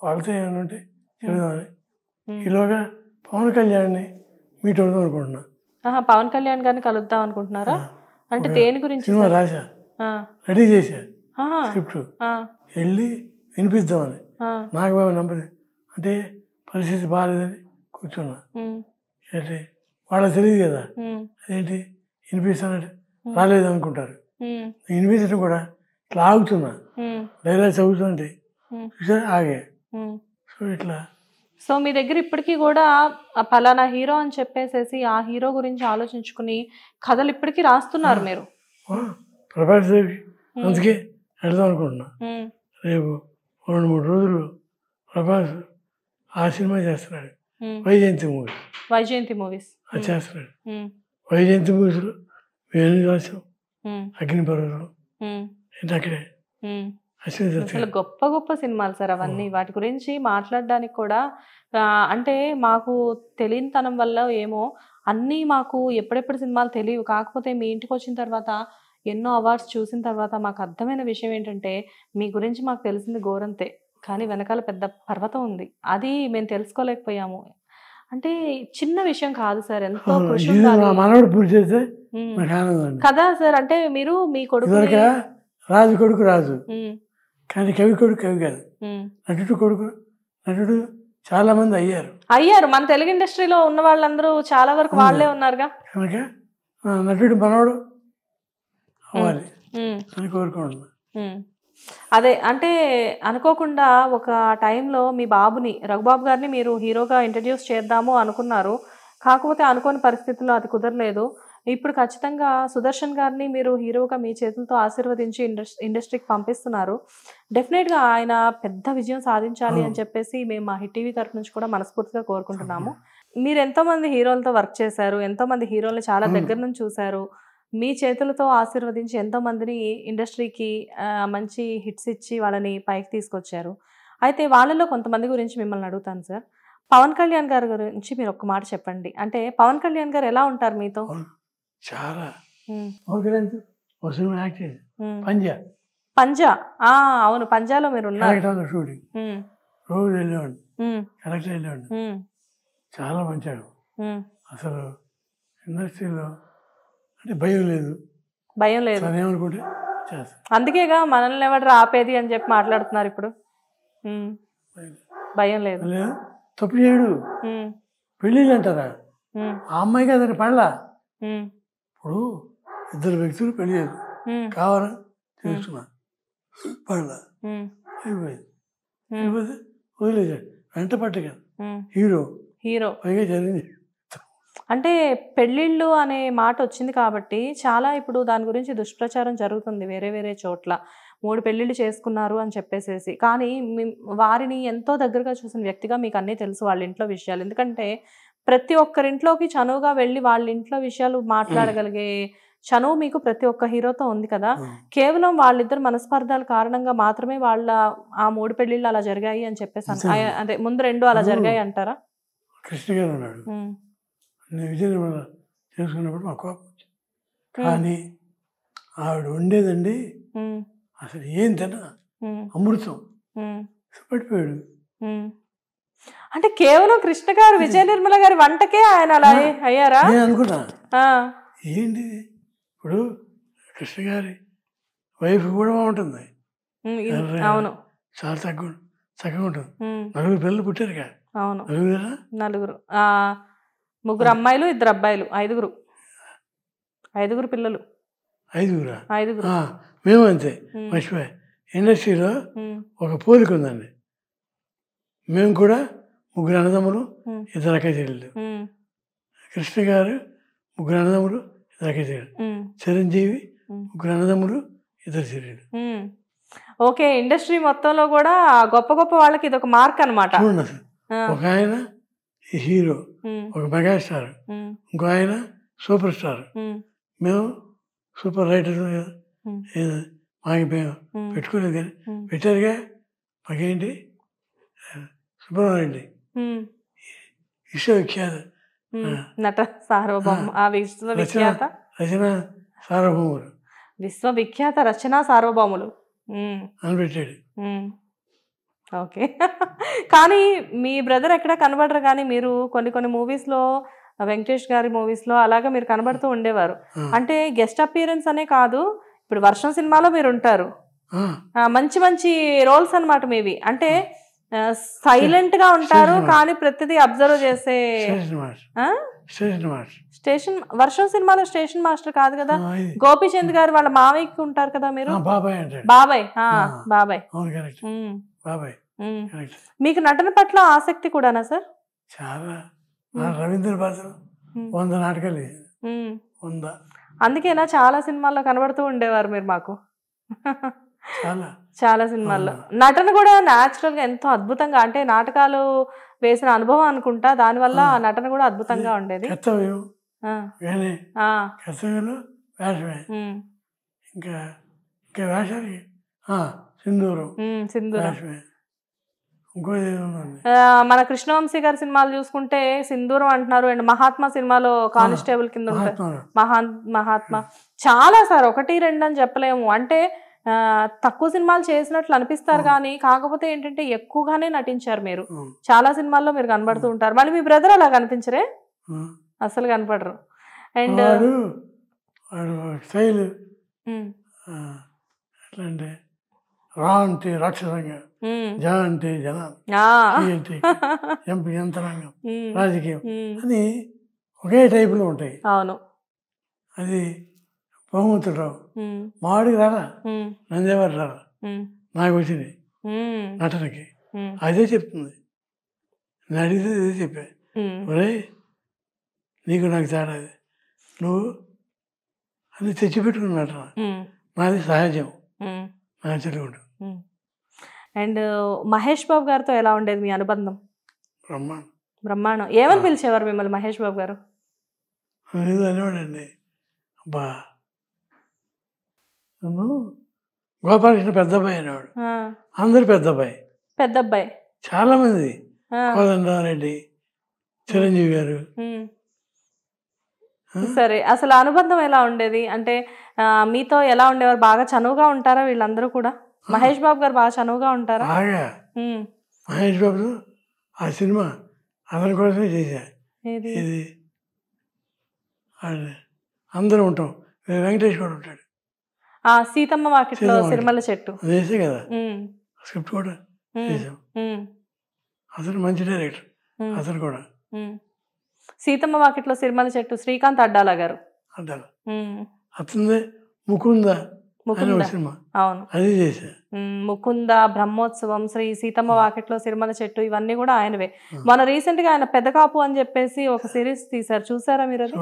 వాళ్ళతో ఏమైనా ఉంటే చెబుదామని ఈలోగా పవన్ కళ్యాణ్ని మీట్ అవుదాం అనుకుంటున్నా. పవన్ కళ్యాణ్ గారిని కలుద్దాం అనుకుంటున్నారా? అంటే దేని గురించి? సినిమా రాశా, రెడీ చేశా స్క్రిప్ట్, వెళ్ళి వినిపిద్దామని. నాకు బాబు నంబర్ అంటే పరిస్థితి బాగాలేదని కూర్చున్నా. అంటే వాళ్ళకి తెలియదు కదా, అదేంటి వినిపిస్తానంటే రాలేదు అనుకుంటారు. వినిపించడం కూడా ఇట్లా ఆగుతున్నా, డైలాగ్ చదువుతుంటే చూసారు ఆగే. సో ఇట్లా. సో మీ దగ్గర ఇప్పటికీ కూడా పలానా హీరో అని చెప్పేసేసి ఆ హీరో గురించి ఆలోచించుకుని కథలు ఇప్పటికీ రాస్తున్నారు మీరు? ప్రభాస్ అందుకే వెళ్దాం అనుకుంటున్నా. రేపు 2-3 రోజులు ప్రభాస్ ఆ సినిమా చేస్తున్నాడు, వైజయంతి మూవీస్ అది చేస్తున్నాడు. వైజయంతి మూవీస్లో వేణుదాసం, అగ్నిపర్వతం ఏంటి అక్కడే అసలు గొప్ప గొప్ప సినిమాలు సార్ అవన్నీ. వాటి గురించి మాట్లాడడానికి కూడా అంటే మాకు తెలియనితనం వల్ల ఏమో అన్నీ మాకు ఎప్పుడెప్పుడు సినిమాలు తెలియవు. కాకపోతే మీ ఇంటికి వచ్చిన తర్వాత ఎన్నో అవార్డ్స్ చూసిన తర్వాత మాకు అర్థమైన విషయం ఏంటంటే మీ గురించి మాకు తెలిసింది గోరంతే, కానీ వెనకాల పెద్ద పర్వతం ఉంది, అది మేము తెలుసుకోలేకపోయాము. అంటే చిన్న విషయం కాదు సార్, ఎంతో కృషి కదా సార్. అంటే మీరు మీ కొడుకు రాజు కొడుకు రాజు, కానీ కవి కొడుకు కవి కాదు. నటుడు కొడుకు నటుడు చాలా మంది అయ్యారు. మన తెలుగు ఇండస్ట్రీలో ఉన్న వాళ్ళందరూ చాలా వరకు వాళ్ళే ఉన్నారుగా. కనుక నటుడు మనవడు అవ్వాలి అని కోరుకుంటున్నా. అదే అంటే అనుకోకుండా ఒక టైంలో మీ బాబుని, రఘుబాబు గారిని మీరు హీరోగా ఇంట్రడ్యూస్ చేద్దాము అనుకున్నారు. కాకపోతే అనుకోని పరిస్థితుల్లో అది కుదరలేదు. ఇప్పుడు ఖచ్చితంగా సుదర్శన్ గారిని మీరు హీరోగా మీ చేతులతో ఆశీర్వదించి ఇండస్ట్రీకి పంపిస్తున్నారు. డెఫినెట్గా ఆయన పెద్ద విజయం సాధించాలి అని చెప్పేసి మేము మా హిట్ టీవీ తరఫు నుంచి కూడా మనస్ఫూర్తిగా కోరుకుంటున్నాము. మీరు ఎంతోమంది హీరోలతో వర్క్ చేశారు, ఎంతోమంది హీరోల్ని చాలా దగ్గర నుంచి చూశారు. మీ చేతులతో ఆశీర్వదించి ఎంతోమందిని ఇండస్ట్రీకి మంచి హిట్స్ ఇచ్చి వాళ్ళని పైకి తీసుకొచ్చారు. అయితే వాళ్ళలో కొంతమంది గురించి మిమ్మల్ని అడుగుతాను సార్. పవన్ కళ్యాణ్ గారి గురించి మీరు ఒక్క మాట చెప్పండి. అంటే పవన్ కళ్యాణ్ గారు ఎలా ఉంటారు మీతో? చాలా పంజా, అవును పంజాలో మీరు ఉన్నారు. షూటింగ్ రోజు వెళ్ళేవాడు, కలెక్టర్ వెళ్ళేవాడు. చాలా మంచాడు అసలు. ఇండస్ట్రీలో అంటే భయం లేదు ఏమనుకుంటే అందుకేగా మనల్ని ఎవరు ఆపేది అని చెప్పి మాట్లాడుతున్నారు ఇప్పుడు. భయం లేదు, తప్పు చేయడు. పెళ్ళిళ్ళు అంటారా, ఆ అమ్మాయికి అతను పడలా. ఇప్పుడు 2 వ్యక్తులు పెళ్లి చేయరు, కావాలని తెలుసుకున్నా, పడలా, అయిపోయింది, వదిలేసాడు. వెంట పట్టగా హీరో పైగా జరిగింది. అంటే పెళ్ళిళ్ళు అనే మాట వచ్చింది కాబట్టి చాలా ఇప్పుడు దాని గురించి దుష్ప్రచారం జరుగుతుంది వేరే వేరే చోట్ల. 3 పెళ్ళిళ్ళు చేసుకున్నారు అని చెప్పేసేసి. కానీ వారిని ఎంతో దగ్గరగా చూసిన వ్యక్తిగా మీకు అన్నీ తెలుసు వాళ్ళ ఇంట్లో విషయాలు. ఎందుకంటే ప్రతి ఒక్కరింట్లోకి చనువుగా వెళ్ళి వాళ్ళ ఇంట్లో విషయాలు మాట్లాడగలిగే చనువు మీకు ప్రతి ఒక్క హీరోతో ఉంది కదా, కేవలం వాళ్ళిద్దరు మనస్పర్ధాల కారణంగా మాత్రమే వాళ్ళ ఆ 3 పెళ్లిళ్ళు అలా జరిగాయి అని చెప్పేసి అదే ముందు 2 అలా జరిగాయి అంటారా? కృష్ణ గారు ఉన్నాడు, నేను విజయనిర్మల చేసుకున్నప్పుడు మా కోపం వచ్చింది. కానీ ఆవిడ ఉండేదండి అసలు ఏం తిన్నా అమృతం, పడిపోయాడు. అంటే కేవలం కృష్ణ గారు విజయ నిర్మల గారి వంటకే ఆయన అలా అయ్యారా? నేను అనుకున్నా ఏంటి ఇప్పుడు కృష్ణ గారి వైఫ్ కూడా బాగుంటుంది, అవును చాలా చక్కగా ఉంటుంది. 4 పిల్లలు పుట్టారు కదా? అవును, 4 3 అమ్మాయిలు 2 అబ్బాయిలు, 5 పిల్లలు. 5 మేము అంతే. మర్చిపోయా, ఇండస్ట్రీలో ఒక పోలిక ఉందండి. మేము కూడా 3 అన్నదమ్ములు 2 అక్క చెల్లెళ్ళు. కృష్ణ గారు 3 అన్నదమ్ములు 2 అక్క చెల్లెళ్ళు. చిరంజీవి 3 అన్నదమ్ములు 2 చెల్లెళ్ళు. ఓకే, ఇండస్ట్రీ మొత్తంలో కూడా గొప్ప గొప్ప వాళ్ళకి ఇది ఒక మార్క్ అనమాట. చూడండి అసలు, ఒక ఆయన హీరో, ఒక మెగాస్టార్, ఇంకో ఆయన సూపర్ స్టార్. మేము సూపర్ రైటర్ మాకు మేము పెట్టుకోలేదు కానీ పెట్టారుగా. మాకేంటి సుబ్రహ్మణ్యం విశ్వవిఖ్యాత నట సార్వభౌమ, విశ్వవిఖ్యాత రచన సార్వభౌములు, విశ్వవిఖ్యాత రచనా సార్వభౌములు అని పెట్టాడు. ఓకే, కానీ మీ బ్రదర్ ఎక్కడ కనబడరు, కానీ మీరు కొన్ని మూవీస్లో, వెంకటేష్ గారి మూవీస్లో అలాగా మీరు కనబడుతూ ఉండేవారు. అంటే గెస్ట్ అపియరెన్స్ అనే కాదు, ఇప్పుడు వర్షం సినిమాలో మీరు ఉంటారు, మంచి రోల్స్ అన్నమాట మీవి. అంటే సైలెంట్ గా ఉంటారు కానీ ప్రతిదీ అబ్జర్వ్ చేసే. స్టేషన్ వర్షం సినిమాలో స్టేషన్ మాస్టర్ కాదు కదా, గోపీచంద్ గారు వాళ్ళ మావయ్యకి ఉంటారు కదా మీరు. బాబాయ్. మీకు నటన పట్ల ఆసక్తి కూడానా సార్? చాలా. రవీంద్ర భాషలో 100 నాటకాలు, అందుకేనా చాలా సినిమాల్లో కనబడుతూ ఉండేవారు మీరు మాకు. చాలా సినిమాల్లో నటన కూడా న్యాచురల్ గా ఎంతో అద్భుతంగా, అంటే నాటకాలు వేసిన అనుభవం అనుకుంటా, దానివల్ల నటన కూడా అద్భుతంగా ఉండేది. మన కృష్ణవంశీ గారి సినిమాలు చూసుకుంటే సింధూరం అంటున్నారు, అండ్ మహాత్మా సినిమాలో కానిస్టేబుల్ కింద ఉంటారు. మహాత్మా చాలా సార్, 1, 2 అని చెప్పలేము. అంటే తక్కువ సినిమాలు చేసినట్లు అనిపిస్తారు కానీ కాకపోతే ఏంటంటే ఎక్కువగానే నటించారు మీరు. చాలా సినిమాల్లో మీరు కనబడుతూ ఉంటారు. మళ్ళీ మీ బ్రదర్ అలా కనిపించరే? అసలు కనపడరు. అండ్ రా అంటే రాక్షసంగా, జా అంటే జనాలు, యంత్రాంగం, రాజకీయం అని ఒకే టైపులో ఉంటాయి. అవును, అది బహుమతురావు మావాడికి రారా, నందేవారు రారా, నాకు వచ్చింది నటనకి. అదే చెప్తుంది, నేను అడిగితే అదే చెప్పా. ఒరే నీకు నాకు తేడా, నువ్వు అది తెచ్చిపెట్టుకున్న నటన, నాది సహజం, న్యాచురల్. అండ్ మహేష్ బాబు గారితో ఎలా ఉండేది మీ అనుబంధం? బ్రహ్మాండం. ఏమని పిలిచేవారు మిమ్మల్ని మహేష్ బాబు గారు? అనేవాడండి, అబ్బా నన్ను గోపాలకృష్ణ పెద్ద అబ్బాయి అనేవాడు. అందరు పెద్ద అబ్బాయి చాలా మంది, కోదండరామరెడ్డి, చిరంజీవి గారు. సరే, అసలు అనుబంధం ఎలా ఉండేది? అంటే మీతో ఎలా ఉండేవారు? బాగా చనువుగా ఉంటారా వీళ్ళందరూ కూడా? మహేష్ బాబు గారు బాగా చనువుగా ఉంటారా? బాగా. మహేష్ బాబు ఆ సినిమా అతని కోసమే చేశా. ఇది అందరూ ఉంటాం, వెంకటేష్ కూడా ఉంటాడు. సీతమ్మ వాకిట్లో సిరిమల్ల చెట్టు వేసే కదా, స్క్రిప్ట్ కూడా చేసాం. అతను మంచి డైరెక్టర్. అతను కూడా సీతమ్మ వాకిట్లో సిరిమల్ల చెట్టు శ్రీకాంత్ అడ్డాల గారు. అతనిదే ముకుంద సినిమా, అవును, అది చేసా. ముకుంద, బ్రహ్మోత్సవం, శ్రీ సీతమ్మ వాకిట్లో సిరిమల్ల చెట్టు, ఇవన్నీ కూడా ఆయనవే. మన రీసెంట్ గా ఆయన పెద్ద కాపు అని చెప్పేసి ఒక సిరీస్ తీసారు, చూసారా మీరు? అది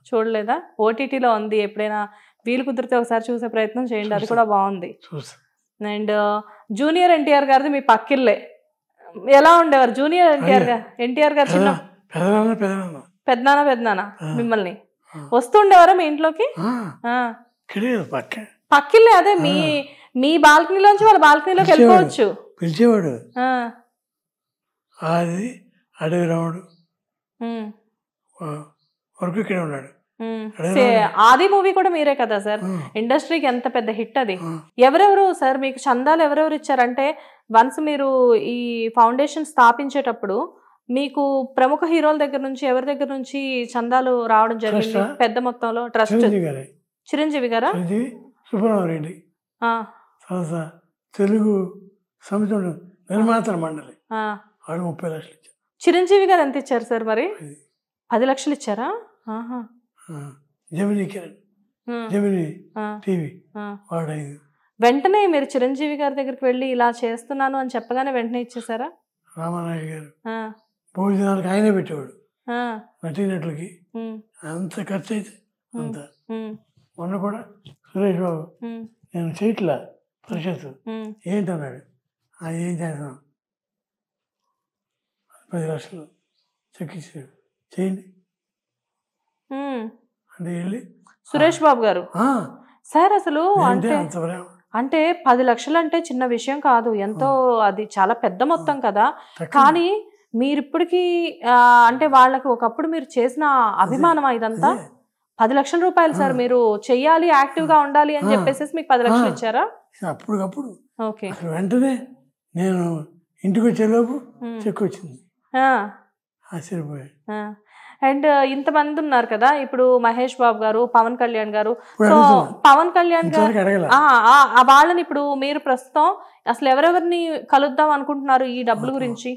చూడలేదా? ఓటీటీలో ఉంది, ఎప్పుడైనా వీలు కుదిరితే ఒకసారి చూసే ప్రయత్నం చేయండి, అది కూడా బాగుంది. అండ్ జూనియర్ ఎన్టీఆర్ గారిది మీ పక్కిల్లే, ఎలా ఉండేవారు జూనియర్ ఎన్టీఆర్ గారు? చిన్న పెద్దనాన్న మిమ్మల్ని వస్తుండేవారా మీ ఇంట్లోకి? పక్కిల్లే, అదే మీ బాల్కనీలోంచి వాళ్ళ బాల్కనీలోకి వెళ్ళిపోవచ్చు. పిలిచేవాడు. అది అడవి రాముడు వరకు ఇక్కడే ఉన్నాడు. ఆది మూవీ కూడా మీరే కదా సార్, ఇండస్ట్రీకి ఎంత పెద్ద హిట్ అది. ఎవరెవరు సార్ మీకు చందాలు ఎవరెవరు ఇచ్చారంటే, వన్స్ మీరు ఈ ఫౌండేషన్ స్థాపించేటప్పుడు మీకు ప్రముఖ హీరోల దగ్గర నుంచి ఎవరి దగ్గర నుంచి చందాలు రావడం జరిగింది పెద్ద మొత్తంలో? ట్రస్ట్ చిరంజీవి గారా? సుబ్రహ్మణ్యం, తెలుగు సంస్థ నిర్మాతల మండలి, 30 లక్షలు ఇచ్చారు. చిరంజీవి గారు ఎంత ఇచ్చారు సార్ మరి? 10 లక్షలు ఇచ్చారా? జమినీ కిరణ్, జమినీ టీవీ వాడు 5. వెంటనే మీరు చిరంజీవి గారి దగ్గరికి వెళ్ళి ఇలా చేస్తున్నాను అని చెప్పగానే వెంటనే ఇచ్చేసారా? రామానాయుడు గారు భోజనాలకు ఆయనే పెట్టేవాడు, నటినట్లకి అంత ఖర్చు అయితే అంత. మొన్న కూడా సురేష్ బాబు నేను చేయట్లా పరిషత్తు ఏంటన్నాడు, ఏం చేస్తాను 10 లక్షలు చెక్ ఇచ్చాడు, చేయండి అంటే వెళ్ళి. సురేష్ బాబు గారు సార్ అసలు అంటే 10 లక్షలు అంటే చిన్న విషయం కాదు, ఎంతో అది చాలా పెద్ద మొత్తం కదా. కానీ మీరు ఇప్పటికీ అంటే వాళ్ళకి ఒకప్పుడు మీరు చేసిన అభిమానం ఇదంతా 10 లక్షల రూపాయలు సార్. మీరు చెయ్యాలి, యాక్టివ్ గా ఉండాలి అని చెప్పేసి మీకు 10 లక్షలు ఇచ్చారా? అప్పటికప్పుడు ఓకే. వెంటనే నేను ఇంటికి వచ్చేలోపు చెక్ వచ్చింది, ఆశ్చర్యపోయాడు. అండ్ ఇంతమంది ఉన్నారు కదా, ఇప్పుడు మహేష్ బాబు గారు, పవన్ కళ్యాణ్ గారు. సో పవన్ కళ్యాణ్ గారు వాళ్ళని ఇప్పుడు మీరు ప్రస్తుతం అసలు ఎవరెవరిని కలుద్దాం అనుకుంటున్నారు ఈ డబ్బుల గురించి?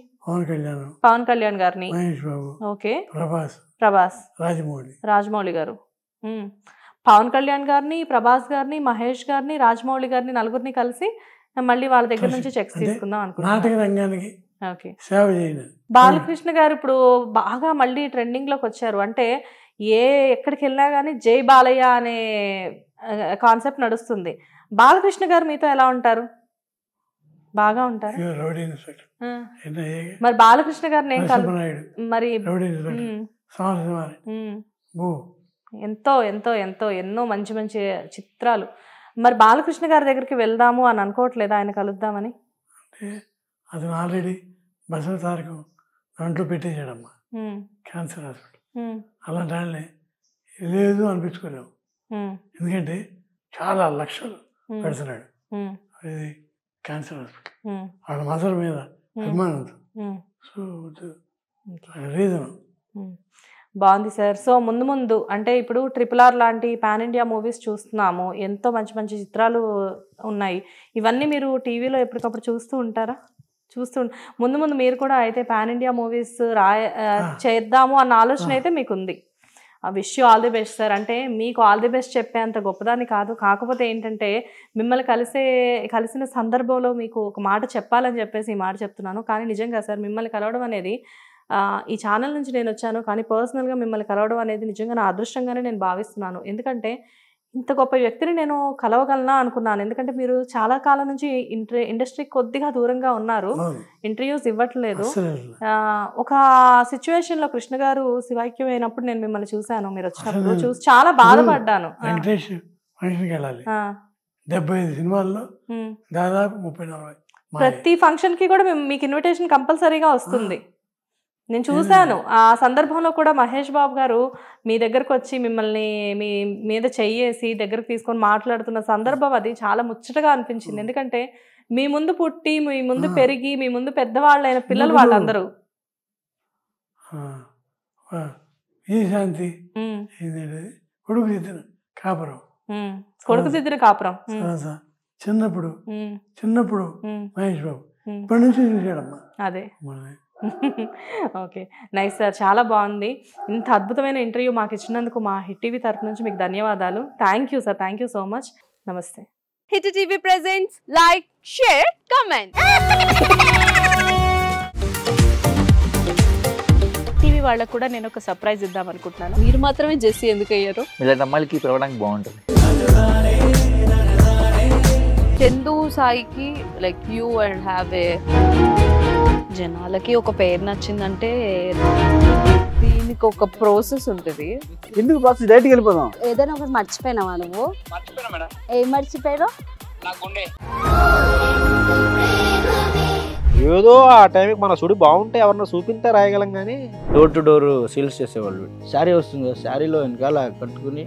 పవన్ కళ్యాణ్ గారిని, ఓకే, ప్రభాస్, రాజమౌళి గారు. పవన్ కళ్యాణ్ గారిని, ప్రభాస్ గారిని, మహేష్ గారిని, రాజమౌళి గారిని, నలుగురిని కలిసి మళ్ళీ వాళ్ళ దగ్గర నుంచి చెక్స్ తీసుకుందాం అనుకుంటున్నాను. ఓకే. బాలకృష్ణ గారు ఇప్పుడు బాగా మళ్ళీ ట్రెండింగ్ లోకి వచ్చారు. అంటే ఎక్కడికి వెళ్ళినా గానీ జై బాలయ్య అనే కాన్సెప్ట్ నడుస్తుంది. బాలకృష్ణ గారు మీతో ఎలా ఉంటారు? బాగా ఉంటారు. మరి బాలకృష్ణ గారిని మరి ఎంతో ఎంతో ఎంతో ఎన్నో మంచి మంచి చిత్రాలు. మరి బాలకృష్ణ గారి దగ్గరికి వెళ్దాము అని అనుకోవట్లేదా, ఆయన కలుద్దామని? అతను ఆల్రెడీ బసవ తారకం దాంట్లో పెట్టేశాడమ్మా, క్యాన్సర్ హాస్పిటల్. అలాంటి వాళ్ళని లేదు అనిపించుకోలేము, ఎందుకంటే చాలా లక్షలు పెడుతున్నాడు. ఇది క్యాన్సర్ హాస్పిటల్, వాళ్ళ మదర్ మీద అభిమానంతో. సో రీజన్ బాగుంది సార్. సో ముందు ముందు అంటే ఇప్పుడు RRR లాంటి పాన్ ఇండియా మూవీస్ చూస్తున్నాము, ఎంతో మంచి మంచి చిత్రాలు ఉన్నాయి. ఇవన్నీ మీరు టీవీలో ఎప్పటికప్పుడు చూస్తూ ఉంటారా? ముందు ముందు మీరు కూడా అయితే పాన్ ఇండియా మూవీస్ చేద్దాము అన్న ఆలోచన అయితే మీకు ఉంది. Wish you all the best sir. అంటే మీకు ఆల్ ది బెస్ట్ చెప్పేంత గొప్పదాన్ని కాదు, కాకపోతే ఏంటంటే మిమ్మల్ని కలిసిన సందర్భంలో మీకు ఒక మాట చెప్పాలని చెప్పేసి ఈ మాట చెప్తున్నాను. కానీ నిజంగా సార్ మిమ్మల్ని కలవడం అనేది ఈ ఛానల్ నుంచి నేను వచ్చాను, కానీ పర్సనల్గా మిమ్మల్ని కలవడం అనేది నిజంగా నా అదృష్టంగానే నేను భావిస్తున్నాను. ఎందుకంటే ఇంత గొప్ప వ్యక్తిని నేను కలవగలనా అనుకున్నాను. ఎందుకంటే మీరు చాలా కాలం నుంచి ఇండస్ట్రీకి కొద్దిగా దూరంగా ఉన్నారు, ఇంటర్వ్యూస్ ఇవ్వట్లేదు. ఒక సిచ్యువేషన్ లో కృష్ణ గారు శివాక్యం అయినప్పుడు నేను మిమ్మల్ని చూశాను, మీరు వచ్చినప్పుడు చూసి చాలా బాధపడ్డాను. 75 సినిమాల్లో దాదాపు 30-40 ప్రతి ఫంక్షన్ కి కూడా మీకు ఇన్విటేషన్ కంపల్సరీగా వస్తుంది. నేను చూశాను. ఆ సందర్భంలో కూడా మహేష్ బాబు గారు మీ దగ్గరకు వచ్చి మిమ్మల్ని మీ మీద చెయ్యేసి దగ్గరకు తీసుకొని మాట్లాడుతున్న సందర్భం అది చాలా ముచ్చటగా అనిపించింది. ఎందుకంటే మీ ముందు పుట్టి, మీ ముందు పెరిగి, మీ ముందు పెద్దవాళ్ళైన పిల్లలు వాళ్ళందరూ. కొడుకు దిద్దిన కాపురం చిన్నప్పుడు మహేష్ బాబు ఇప్పటి నుంచి చూసాడమ్మా. అదే ఓకే, నైస్ సార్, చాలా బాగుంది. ఇంత అద్భుతమైన ఇంటర్వ్యూ మాకు ఇచ్చినందుకు మా హిట్ టీవీ తరఫు నుంచి మీకు ధన్యవాదాలు. Thank you sir, thank you so much. నమస్తే. Hit TV presents like, share, comment. TV వాళ్ళకు కూడా నేను ఒక సర్ప్రైజ్ ఇద్దాం అనుకుంటున్నాను. మీరు మాత్రమే జెస్సీ ఎందుకు అయ్యారు? ఇలాంటి అమ్మాయిలకి పిలవడానికి బాగుంటుంది. చందు సాయికి like you and have a జనాలకి ఒక పేరు నచ్చిందంటే దీనికి ఒక ప్రాసెస్ ఉంటుంది. ఎందుకు ప్రాసెస్ డైరెక్ట్గా వెళ్ళిపోదాం. ఏదైనా ఒకటి మర్చిపోయినావా నువ్వు? ఏం మర్చిపోయావు? ఏదో ఆ టైంకి మన సుడి బాగుంటే ఎవరన్నా చూపిస్తే రాయగలం కానీ డోర్ టు డోర్ సేల్స్ చేసేవాళ్ళు. శారీ వస్తుంది కదా, శారీలో వెనకాల కట్టుకుని